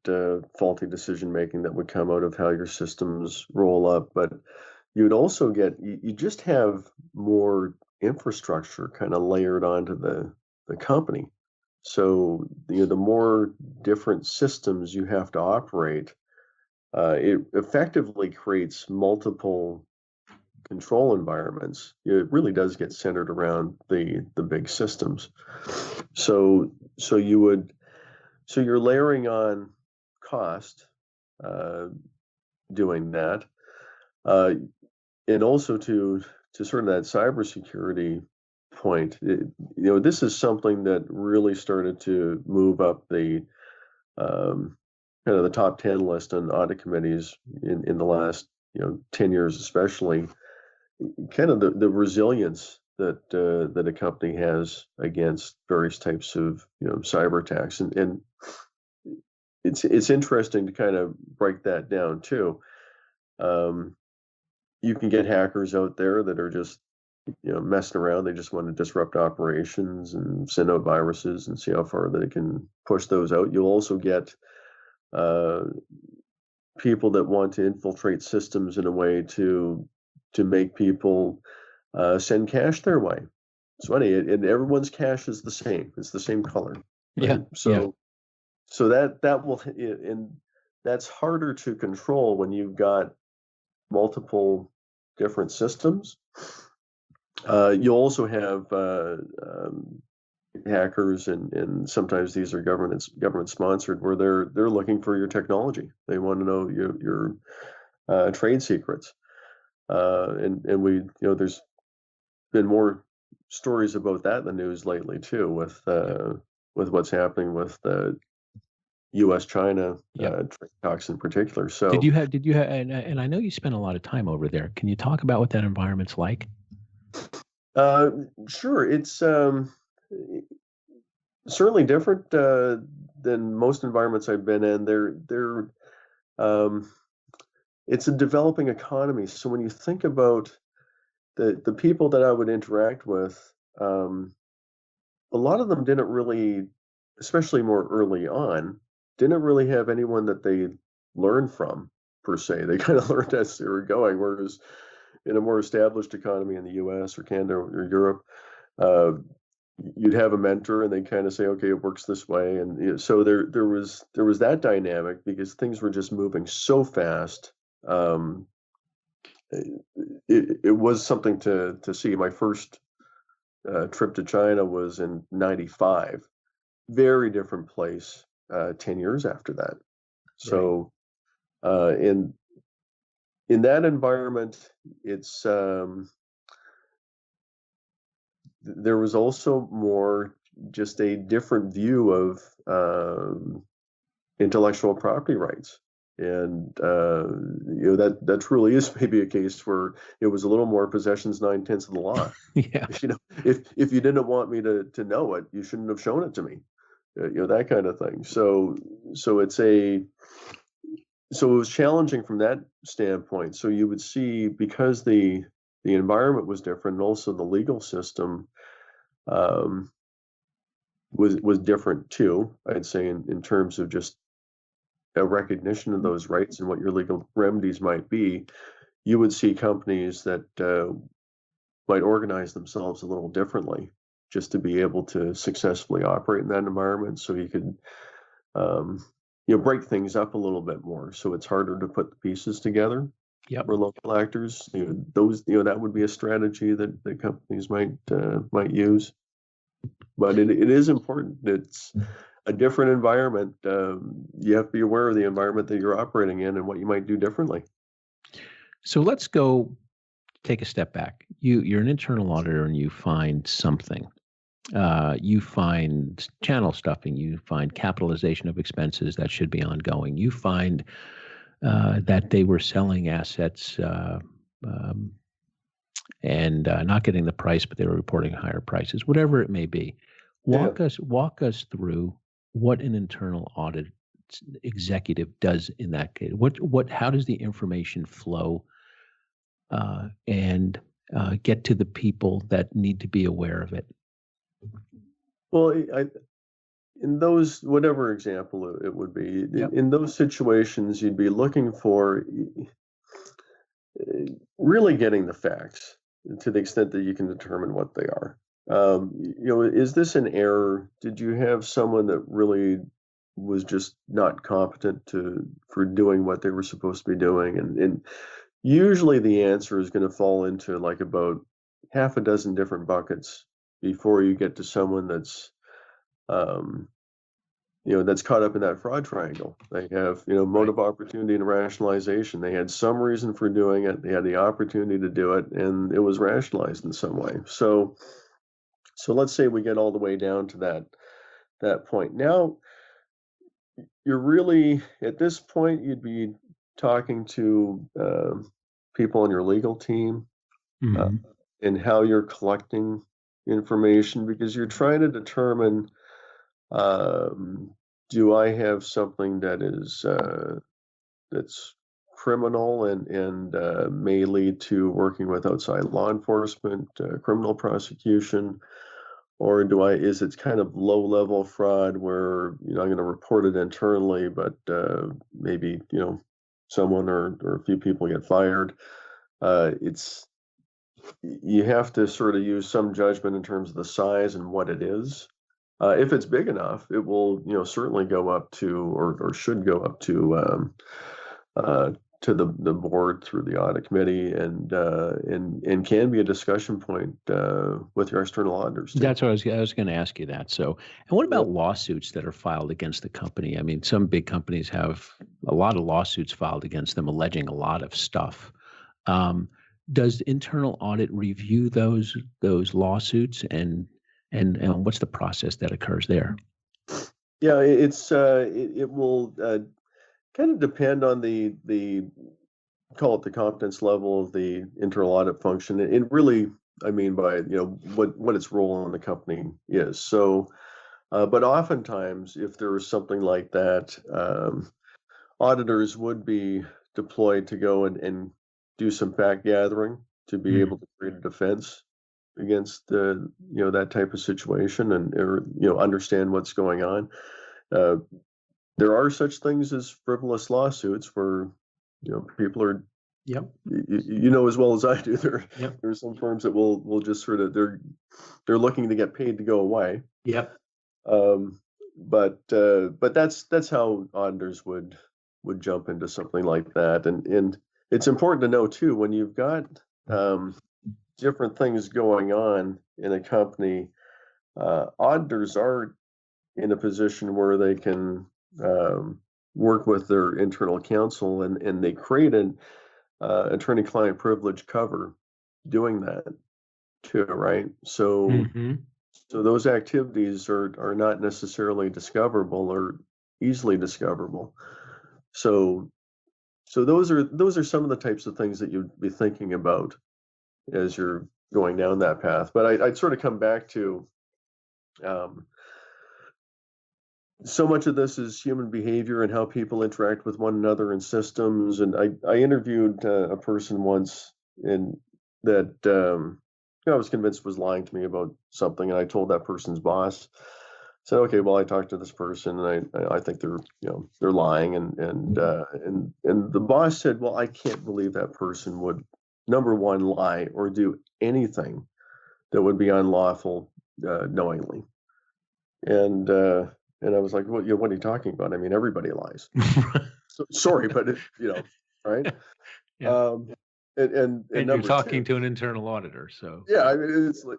faulty decision making that would come out of how your systems roll up, but you would also you just have more infrastructure kind of layered onto the company. So the more different systems you have to operate, it effectively creates multiple control environments. It really does get centered around the big systems. So you're layering on cost doing that, and also to sort of that cybersecurity point. This is something that really started to move up the kind of the top 10 list on audit committees in the last 10 years, especially. Kind of the resilience that a company has against various types of cyber attacks, and it's interesting to kind of break that down too. You can get hackers out there that are just messing around. They just want to disrupt operations and send out viruses and see how far they can push those out. You'll also get people that want to infiltrate systems in a way to make people send cash their way. It's funny, and everyone's cash is the same. It's the same color. Right?
Yeah.
So that will, and that's harder to control when you've got multiple different systems. You also have hackers, and sometimes these are government sponsored, where they're looking for your technology. They want to know your trade secrets. And we, there's been more stories about that in the news lately too, with what's happening with the U.S.-China trade talks in particular. So
did you have, and I know you spent a lot of time over there. Can you talk about what that environment's like?
Sure. It's certainly different than most environments I've been in. It's a developing economy. So when you think about the people that I would interact with, a lot of them didn't really, especially more early on, didn't really have anyone that they learned from per se. They kind of learned as they were going, whereas in a more established economy in the US or Canada or Europe, you'd have a mentor and they kind of say, okay, it works this way. And so there was that dynamic because things were just moving so fast it was something to see. My first trip to China was in '95. Very different place 10 years after that. So in that environment, it's there was also more just a different view of intellectual property rights. And that truly is maybe a case where it was a little more possessions 9/10 of the law.
Yeah.
If you didn't want me to know it, you shouldn't have shown it to me. That kind of thing. So it was challenging from that standpoint. So you would see, because the environment was different, and also the legal system was different too. I'd say in terms of just a recognition of those rights and what your legal remedies might be. You would see companies that might organize themselves a little differently just to be able to successfully operate in that environment. So you could break things up a little bit more, so it's harder to put the pieces together.
Yep.
For local actors. That would be a strategy that the companies might use. But it is important. It's a different environment. You have to be aware of the environment that you're operating in and what you might do differently.
So let's go take a step back. You're an internal auditor and you find something. You find channel stuffing. You find capitalization of expenses that should be ongoing. You find that they were selling assets and not getting the price, but they were reporting higher prices, whatever it may be. Walk us through what an internal audit executive does in that case. How does the information flow and get to the people that need to be aware of it?
Well, in those, whatever example it would be, in those situations, you'd be looking for really getting the facts to the extent that you can determine what they are. Is this an error? Did you have someone that really was just not competent for doing what they were supposed to be doing? And usually the answer is going to fall into like about half a dozen different buckets before you get to someone that's that's caught up in that fraud triangle. They have, motive, opportunity, and rationalization. They had some reason for doing it. They had the opportunity to do it, and it was rationalized in some way. So let's say we get all the way down to that point. Now, you're really, at this point, you'd be talking to people on your legal team and how you're collecting information, because you're trying to determine, do I have something that is that's criminal and may lead to working with outside law enforcement, criminal prosecution, or is it kind of low-level fraud where I'm going to report it internally, but maybe someone or a few people get fired. You have to sort of use some judgment in terms of the size and what it is. If it's big enough, it will certainly go up to or should go up to the board through the audit committee and can be a discussion point with your external auditors too.
That's what I was going to ask you that. So, and what about lawsuits that are filed against the company? I mean, some big companies have a lot of lawsuits filed against them alleging a lot of stuff. Does internal audit review those lawsuits and what's the process that occurs there?
Yeah, it will kind of depend on the call it the competence level of the internal audit function. And really, I mean by what its role in the company is. So, but oftentimes, if there was something like that, auditors would be deployed to go and do some fact gathering to be able to create a defense against that type of situation and understand what's going on. There are such things as frivolous lawsuits where people are as well as I do. There are some firms that will just sort of they're looking to get paid to go away. But that's how auditors would jump into something like that. And it's important to know too, when you've got different things going on in a company, auditors are in a position where they can work with their internal counsel, and they create an attorney-client privilege cover doing that too, right? So so those activities are not necessarily discoverable or easily discoverable. So those are some of the types of things that you'd be thinking about as you're going down that path. But I'd sort of come back to so much of this is human behavior and how people interact with one another in systems. And I interviewed a person once that I was convinced was lying to me about something, and I told that person's boss. Said, okay, well, I talked to this person, and I think they're lying, and the boss said, well, I can't believe that person would, number one, lie or do anything that would be unlawful knowingly. And I was like, well, what are you talking about? I mean, everybody lies. So, sorry, but right?
Yeah.
And
you're talking to an internal auditor, so
yeah, I mean, it's like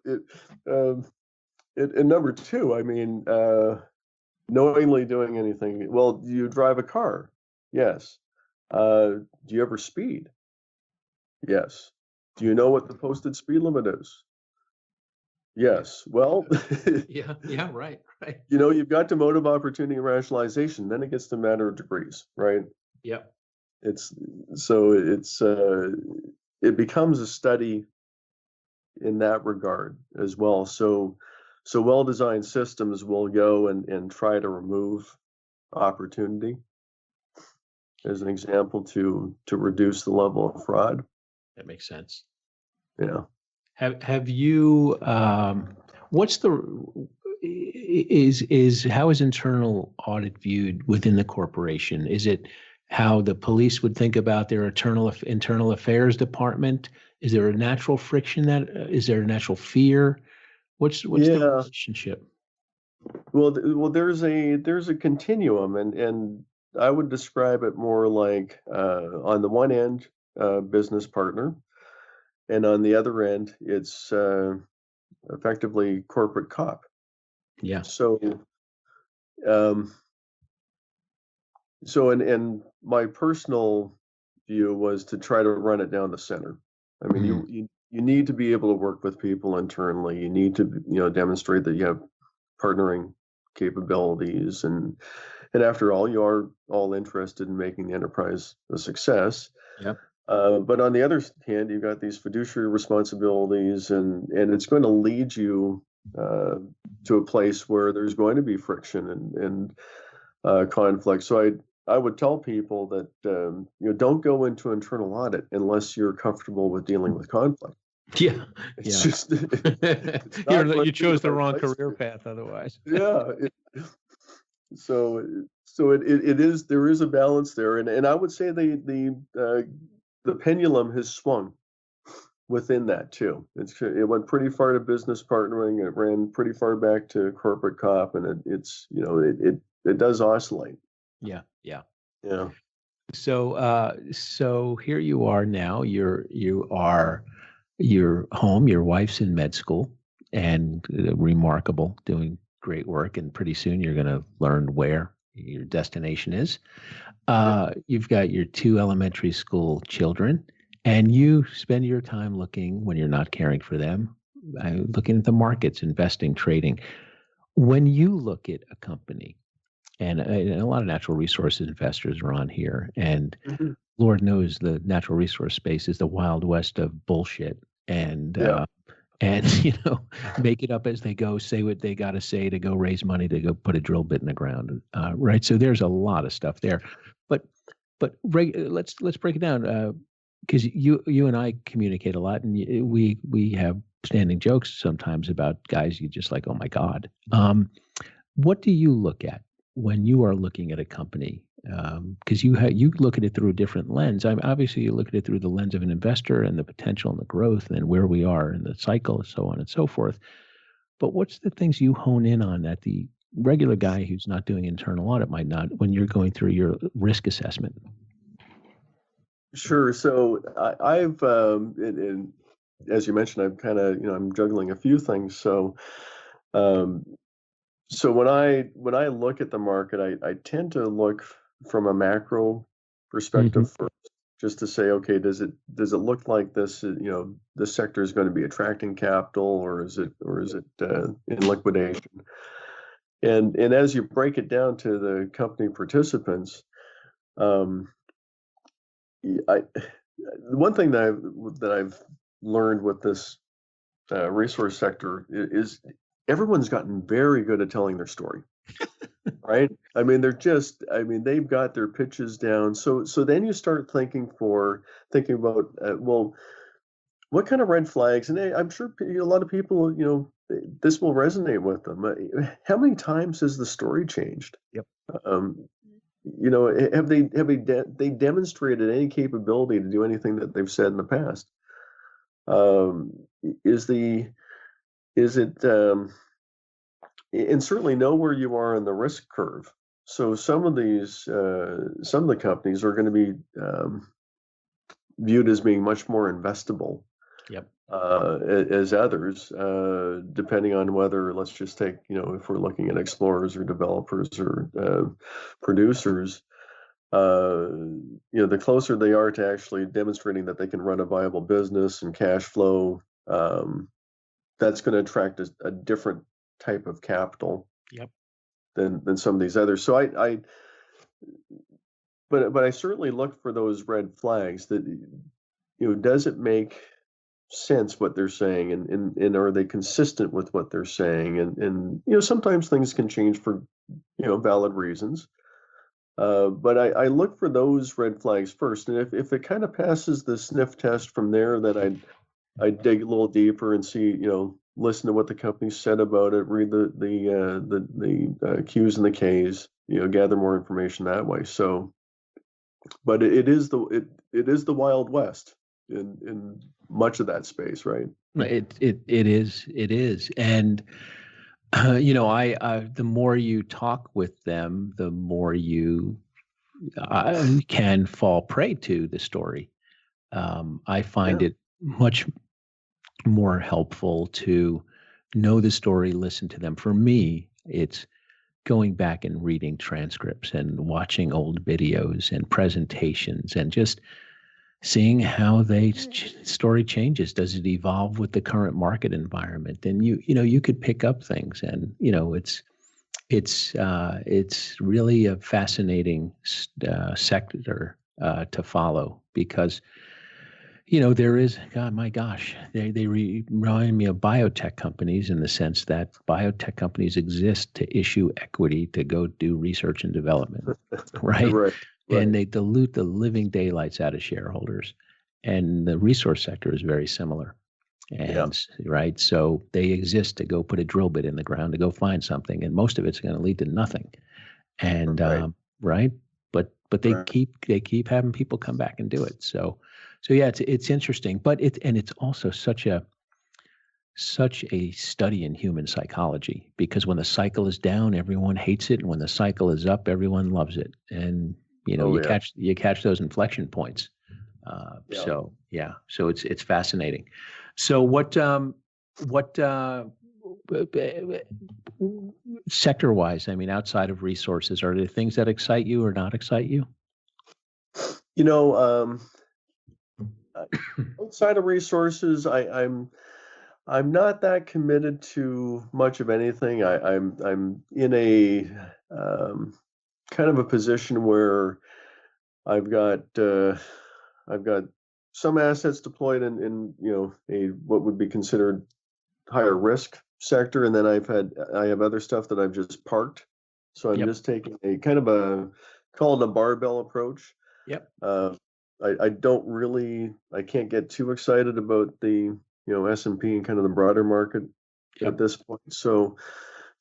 and number two, I mean, knowingly doing anything. Well, do you drive a car? Yes. Do you ever speed? Yes. Do you know what the posted speed limit is? Yes. Well,
yeah, right.
You've got to motive, opportunity, and rationalization. Then it gets to matter of degrees, right?
Yep.
It becomes a study in that regard as well. So well-designed systems will go and try to remove opportunity, as an example, to reduce the level of fraud.
That makes sense.
Yeah.
Have you? What's how is internal audit viewed within the corporation? Is it how the police would think about their internal affairs department? Is there a natural friction is there a natural fear? What's the relationship?
Well, there's a continuum, and I would describe it more like on the one end, business partner, and on the other end, it's effectively corporate cop.
Yeah.
So, and my personal view was to try to run it down the center. I mean, you need to be able to work with people internally. You need to, demonstrate that you have partnering capabilities, and after all, you are all interested in making the enterprise a success.
Yep.
But on the other hand, you've got these fiduciary responsibilities, and it's going to lead you to a place where there's going to be friction and conflict. So I would tell people that don't go into internal audit unless you're comfortable with dealing with conflict.
Yeah,
it's just
you chose the wrong career path otherwise.
Yeah. So it is, there is a balance there, and I would say the pendulum has swung within that too. It went pretty far to business partnering. It ran pretty far back to corporate cop, and it does oscillate.
Yeah.
So here you are now. You're home. Your wife's in med school, and remarkable, doing great work. And pretty soon you're going to learn where your destination is. You've got your 2 elementary school children, and you spend your time looking, when you're not caring for them, looking at the markets, investing, trading. When you look at a company, and a lot of natural resources investors are on here, and Lord knows the natural resource space is the Wild West of bullshit, and make it up as they go, say what they got to say to go raise money to go put a drill bit in the ground, right? So there's a lot of stuff there, but let's break it down, because you and I communicate a lot, and we have standing jokes sometimes about guys you just like, oh my God. What do you look at when you are looking at a company? Because you look at it through a different lens. Obviously, you look at it through the lens of an investor and the potential and the growth and where we are in the cycle and so on and so forth. But what's the things you hone in on that the regular guy who's not doing internal audit might not, when you're going through your risk assessment?
Sure. So I've, and as you mentioned, I've kind of, I'm juggling a few things. Um, so when I look at the market, I tend to look from a macro
Hmm.
perspective first, just to say, okay, does it look like this, this sector is going to be attracting capital, or is it in liquidation? And as you break it down to the company participants, um, I the one thing that I've learned with this resource sector is everyone's gotten very good at telling their story, right? I mean, they've got their pitches down. So then you start thinking about, well, what kind of red flags? And I'm sure a lot of people, this will resonate with them. How many times has the story changed?
Yep.
Um, have they demonstrated any capability to do anything that they've said in the past? Um, is the is it and certainly know where you are in the risk curve. So some of the companies are going to be viewed as being much more investable
Yep.
as others, depending on whether, let's just take, if we're looking at explorers or developers or producers, the closer they are to actually demonstrating that they can run a viable business and cash flow, that's going to attract a different type of capital.
Yep.
Than some of these others. So but I certainly look for those red flags that, does it make sense what they're saying, and are they consistent with what they're saying? And sometimes things can change for, valid reasons. But I look for those red flags first, and if it kind of passes the sniff test from there, then I dig a little deeper and see, listen to what the company said about it, read the Q's and the K's, gather more information that way. So, but it is the Wild West in much of that space, right?
It is, and the more you talk with them, the more you can fall prey to the story. I find
Yeah.
it much more helpful to know the story, listen to them. For me, it's going back and reading transcripts and watching old videos and presentations and just seeing how story changes. Does it evolve with the current market environment? And you could pick up things, and it's really a fascinating sector to follow, because there is, God, my gosh, they remind me of biotech companies, in the sense that biotech companies exist to issue equity to go do research and development, right?
Right.
And they dilute the living daylights out of shareholders. And the resource sector is very similar. And right, so they exist to go put a drill bit in the ground to go find something, and most of it's going to lead to nothing. And right, but they keep having people come back and do it. So yeah, it's interesting, but it's also such a study in human psychology, because when the cycle is down, everyone hates it, and when the cycle is up, everyone loves it. And you catch those inflection points. So it's fascinating. So what sector wise, I mean, outside of resources, are there things that excite you or not excite you?
Outside of resources, I'm not that committed to much of anything. I'm in a kind of a position where I've got some assets deployed in a what would be considered higher risk sector, and then I have other stuff that I've just parked. So I'm just taking a kind of call it a barbell approach.
Yep.
I can't get too excited about the S&P and kind of the broader market at this point. So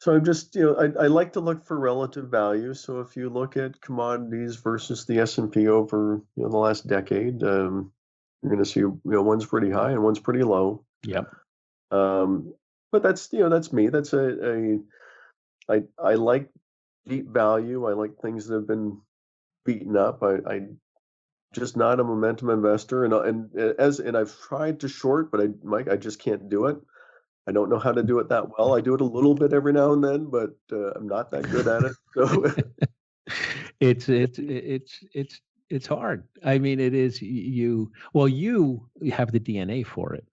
I'm just, I like to look for relative value. So if you look at commodities versus the S&P over the last decade, you're going to see one's pretty high and one's pretty low.
Yep.
But that's me. That's I like deep value. I like things that have been beaten up. I just not a momentum investor, and I've tried to short, but Mike, I just can't do it. I don't know how to do it that well. I do it a little bit every now and then, but I'm not that good at it. So
it's hard. I mean, it is you have the DNA for it.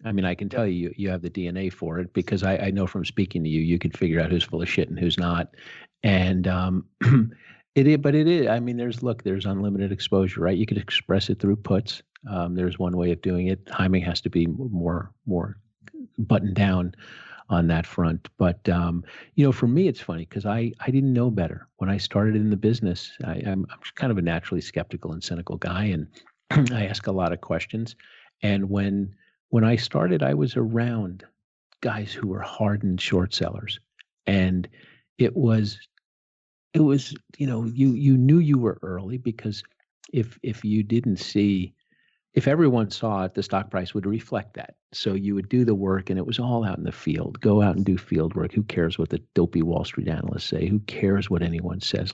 I mean, I can tell you have the DNA for it, because I know from speaking to you could figure out who's full of shit and who's not. And but it is, I mean, there's unlimited exposure, right? You could express it through puts. There's one way of doing it. Timing has to be more buttoned down on that front. But, for me, it's funny because I didn't know better. When I started in the business, I'm kind of a naturally skeptical and cynical guy, and I ask a lot of questions. And when I started, I was around guys who were hardened short sellers. And it was, you knew you were early, because if everyone saw it, the stock price would reflect that. So you would do the work, and it was all out in the field. Go out and do field work. Who cares what the dopey Wall Street analysts say? Who cares what anyone says?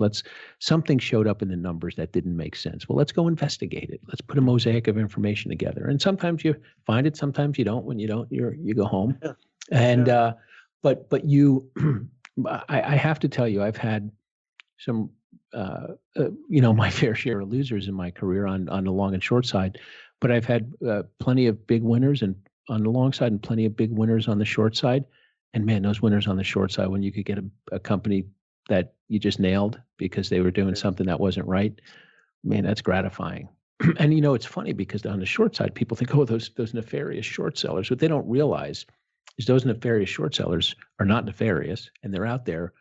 Something showed up in the numbers that didn't make sense. Well, let's go investigate it. Let's put a mosaic of information together. And sometimes you find it, sometimes you don't. When you don't, you go home. Yeah. And but you, I have to tell you, I've had some, my fair share of losers in my career on the long and short side. But I've had plenty of big winners and on the long side, and plenty of big winners on the short side. And man, those winners on the short side, when you could get a company that you just nailed because they were doing something that wasn't right, man, that's gratifying. And it's funny, because on the short side, people think, oh, those nefarious short sellers. What they don't realize is those nefarious short sellers are not nefarious, and they're out there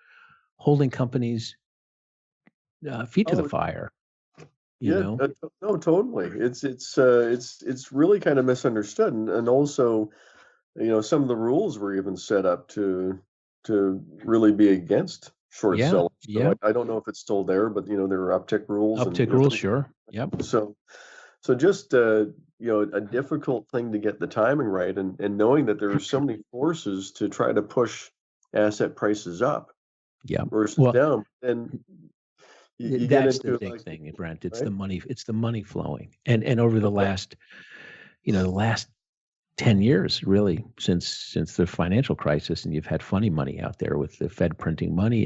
holding companies' feet to the fire.
No, totally. It's really kind of misunderstood, and also, some of the rules were even set up to really be against short sellers. So I don't know if it's still there, but there are uptick rules.
Uptick rules, sure. Yep.
So just a difficult thing to get the timing right, and knowing that there are so many forces to try to push asset prices up, versus down, and
that's the big thing, Brent. It's right? the money flowing. And over the last 10 years, really, since the financial crisis, and you've had funny money out there with the Fed printing money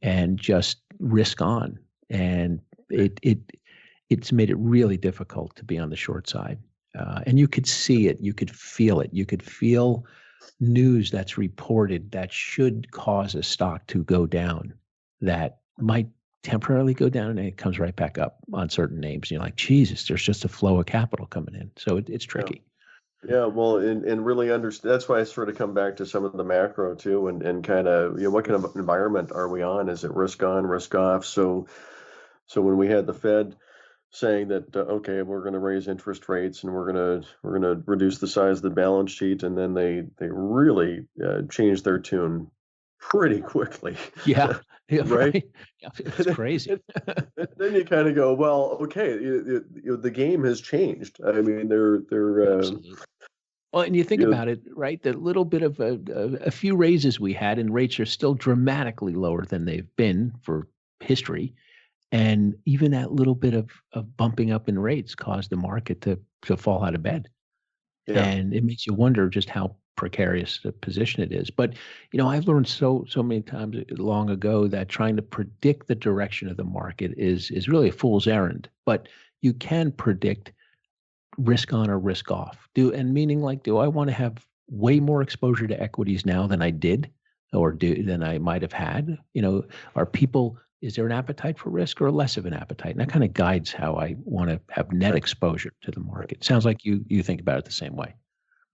and just risk on. And it's made it really difficult to be on the short side. And you could see it, you could feel it. You could feel news that's reported that should cause a stock to go down, that might temporarily go down, and it comes right back up on certain names. And you're like, Jesus, there's just a flow of capital coming in. So it's tricky.
Yeah, well, and really understand. That's why I sort of come back to some of the macro too, and kind of, what kind of environment are we on? Is it risk on, risk off? So when we had the Fed saying that, okay, we're going to raise interest rates and we're going to reduce the size of the balance sheet, and then they really changed their tune pretty quickly.
Yeah. Yeah,
right.
Yeah, it's crazy.
Then you kind of go, well, okay, the game has changed. I mean, they're
well, and you think about it, right? The little bit of a few raises we had, and rates are still dramatically lower than they've been for history. And even that little bit of bumping up in rates caused the market to fall out of bed. Yeah. And it makes you wonder just how precarious the position it is. But I've learned so many times long ago that trying to predict the direction of the market is really a fool's errand. But you can predict risk on or risk off. Do I want to have way more exposure to equities now than I did, or than I might have had? Is there an appetite for risk or less of an appetite? And that kind of guides how I want to have net exposure to the market. Sounds like you think about it the same way.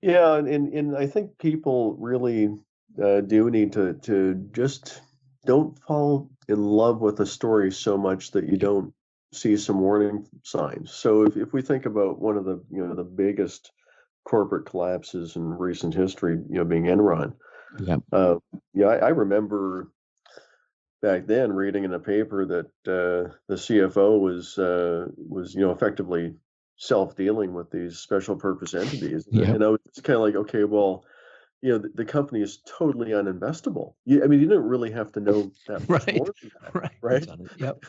Yeah, and I think people really do need to just don't fall in love with a story so much that you don't see some warning signs. So if we think about one of the the biggest corporate collapses in recent history, being Enron. Yeah. I remember back then reading in a paper that the CFO was effectively self-dealing with these special purpose entities. And I was just kind of like, okay, well, the company is totally uninvestable. I mean, you didn't really have to know that much
Right.
more than that,
Right.
right?
Yep.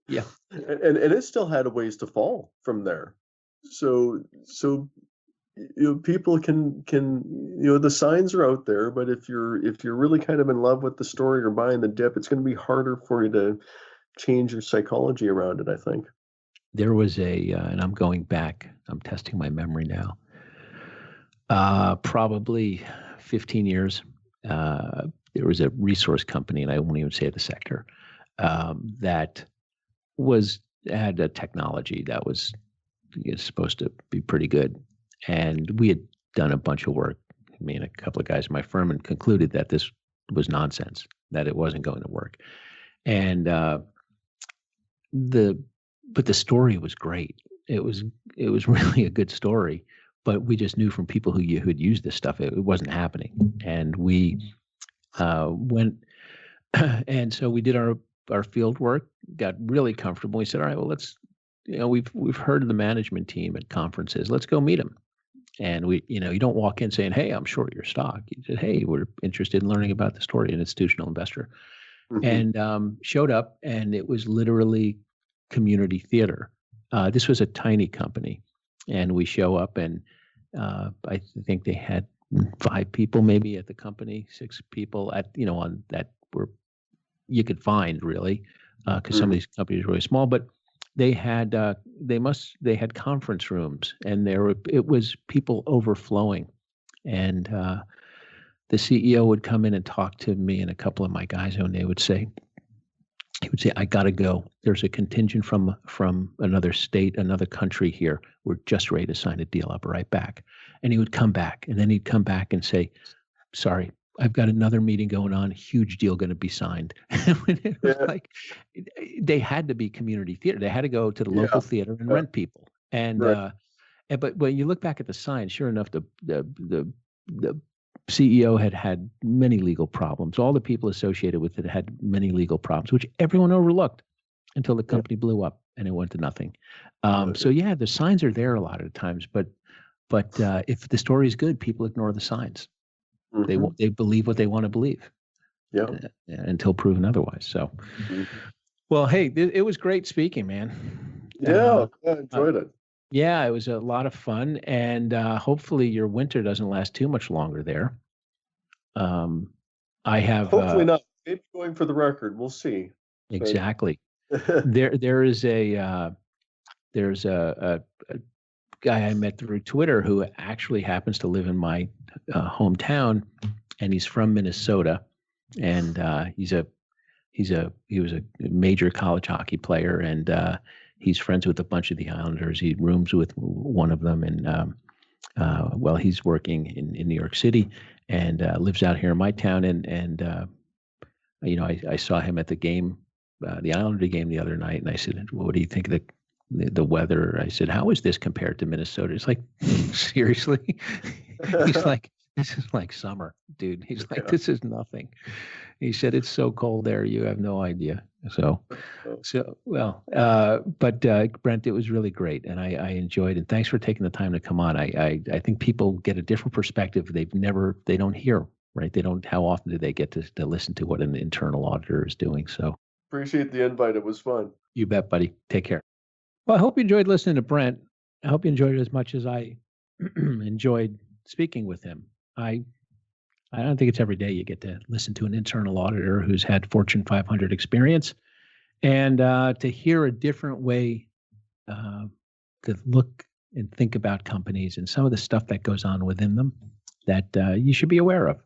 Yeah.
And it still had a ways to fall from there. So people can the signs are out there, but if you're really kind of in love with the story or buying the dip, it's going to be harder for you to change your psychology around it, I think.
There was and I'm going back, I'm testing my memory now, probably 15 years. There was a resource company, and I won't even say the sector, that had a technology that was supposed to be pretty good. And we had done a bunch of work, me and a couple of guys in my firm, and concluded that this was nonsense, that it wasn't going to work. And but the story was great. It was really a good story, but we just knew from people who had used this stuff, it wasn't happening. And we went, and so we did our field work, got really comfortable. We said, all right, well, let's, we've heard of the management team at conferences. Let's go meet them. And we, you don't walk in saying, hey, I'm short your stock. You said, hey, we're interested in learning about the story, an institutional investor. Mm-hmm. And showed up, and it was literally community theater. This was a tiny company, and we show up, and I think they had 5 people maybe at the company, 6 people at, on that were, you could find really, because some of these companies were really small, but they had they had conference rooms, and it was people overflowing, and the CEO would come in and talk to me and a couple of my guys, and he would say, I got to go. There's a contingent from another state, another country here. We're just ready to sign a deal. I'll be right back. And he would come back, and then he'd come back and say, sorry, I've got another meeting going on, huge deal going to be signed. It was like, they had to be community theater. They had to go to the local theater and rent people. And, right. But when you look back at the sign, sure enough, the CEO had many legal problems. All the people associated with it had many legal problems, which everyone overlooked until the company blew up and it went to nothing. So the signs are there a lot of times, but if the story is good, people ignore the signs. Mm-hmm. They believe what they want to believe, until proven otherwise. So, well, hey, it was great speaking, man.
I enjoyed it.
Yeah, it was a lot of fun, and hopefully your winter doesn't last too much longer there. I have
hopefully not. Maybe going for the record. We'll see.
Exactly. There's a guy I met through Twitter who actually happens to live in my hometown, and he's from Minnesota, and he was a major college hockey player, and he's friends with a bunch of the Islanders. He rooms with one of them, and he's working in New York City, and lives out here in my town. And I saw him at the game, the Islander game the other night, and I said, well, what do you think of the weather? I said, how is this compared to Minnesota? It's like, seriously? He's like, this is like summer, dude. He's like, this is nothing. He said, it's so cold there, you have no idea. But Brent, it was really great, and I enjoyed it. Thanks for taking the time to come on. I think people get a different perspective. They don't hear, right? How often do they get to listen to what an internal auditor is doing? So
appreciate the invite. It was fun.
You bet, buddy. Take care. Well, I hope you enjoyed listening to Brent. I hope you enjoyed it as much as I enjoyed speaking with him. I don't think it's every day you get to listen to an internal auditor who's had Fortune 500 experience, and to hear a different way to look and think about companies and some of the stuff that goes on within them that you should be aware of.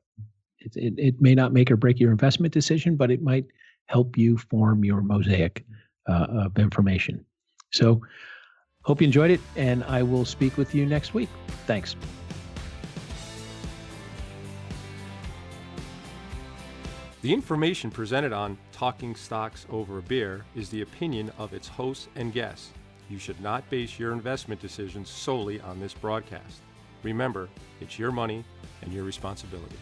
It may not make or break your investment decision, but it might help you form your mosaic of information. So hope you enjoyed it, and I will speak with you next week. Thanks.
The information presented on Talking Stocks Over a Beer is the opinion of its hosts and guests. You should not base your investment decisions solely on this broadcast. Remember, it's your money and your responsibility.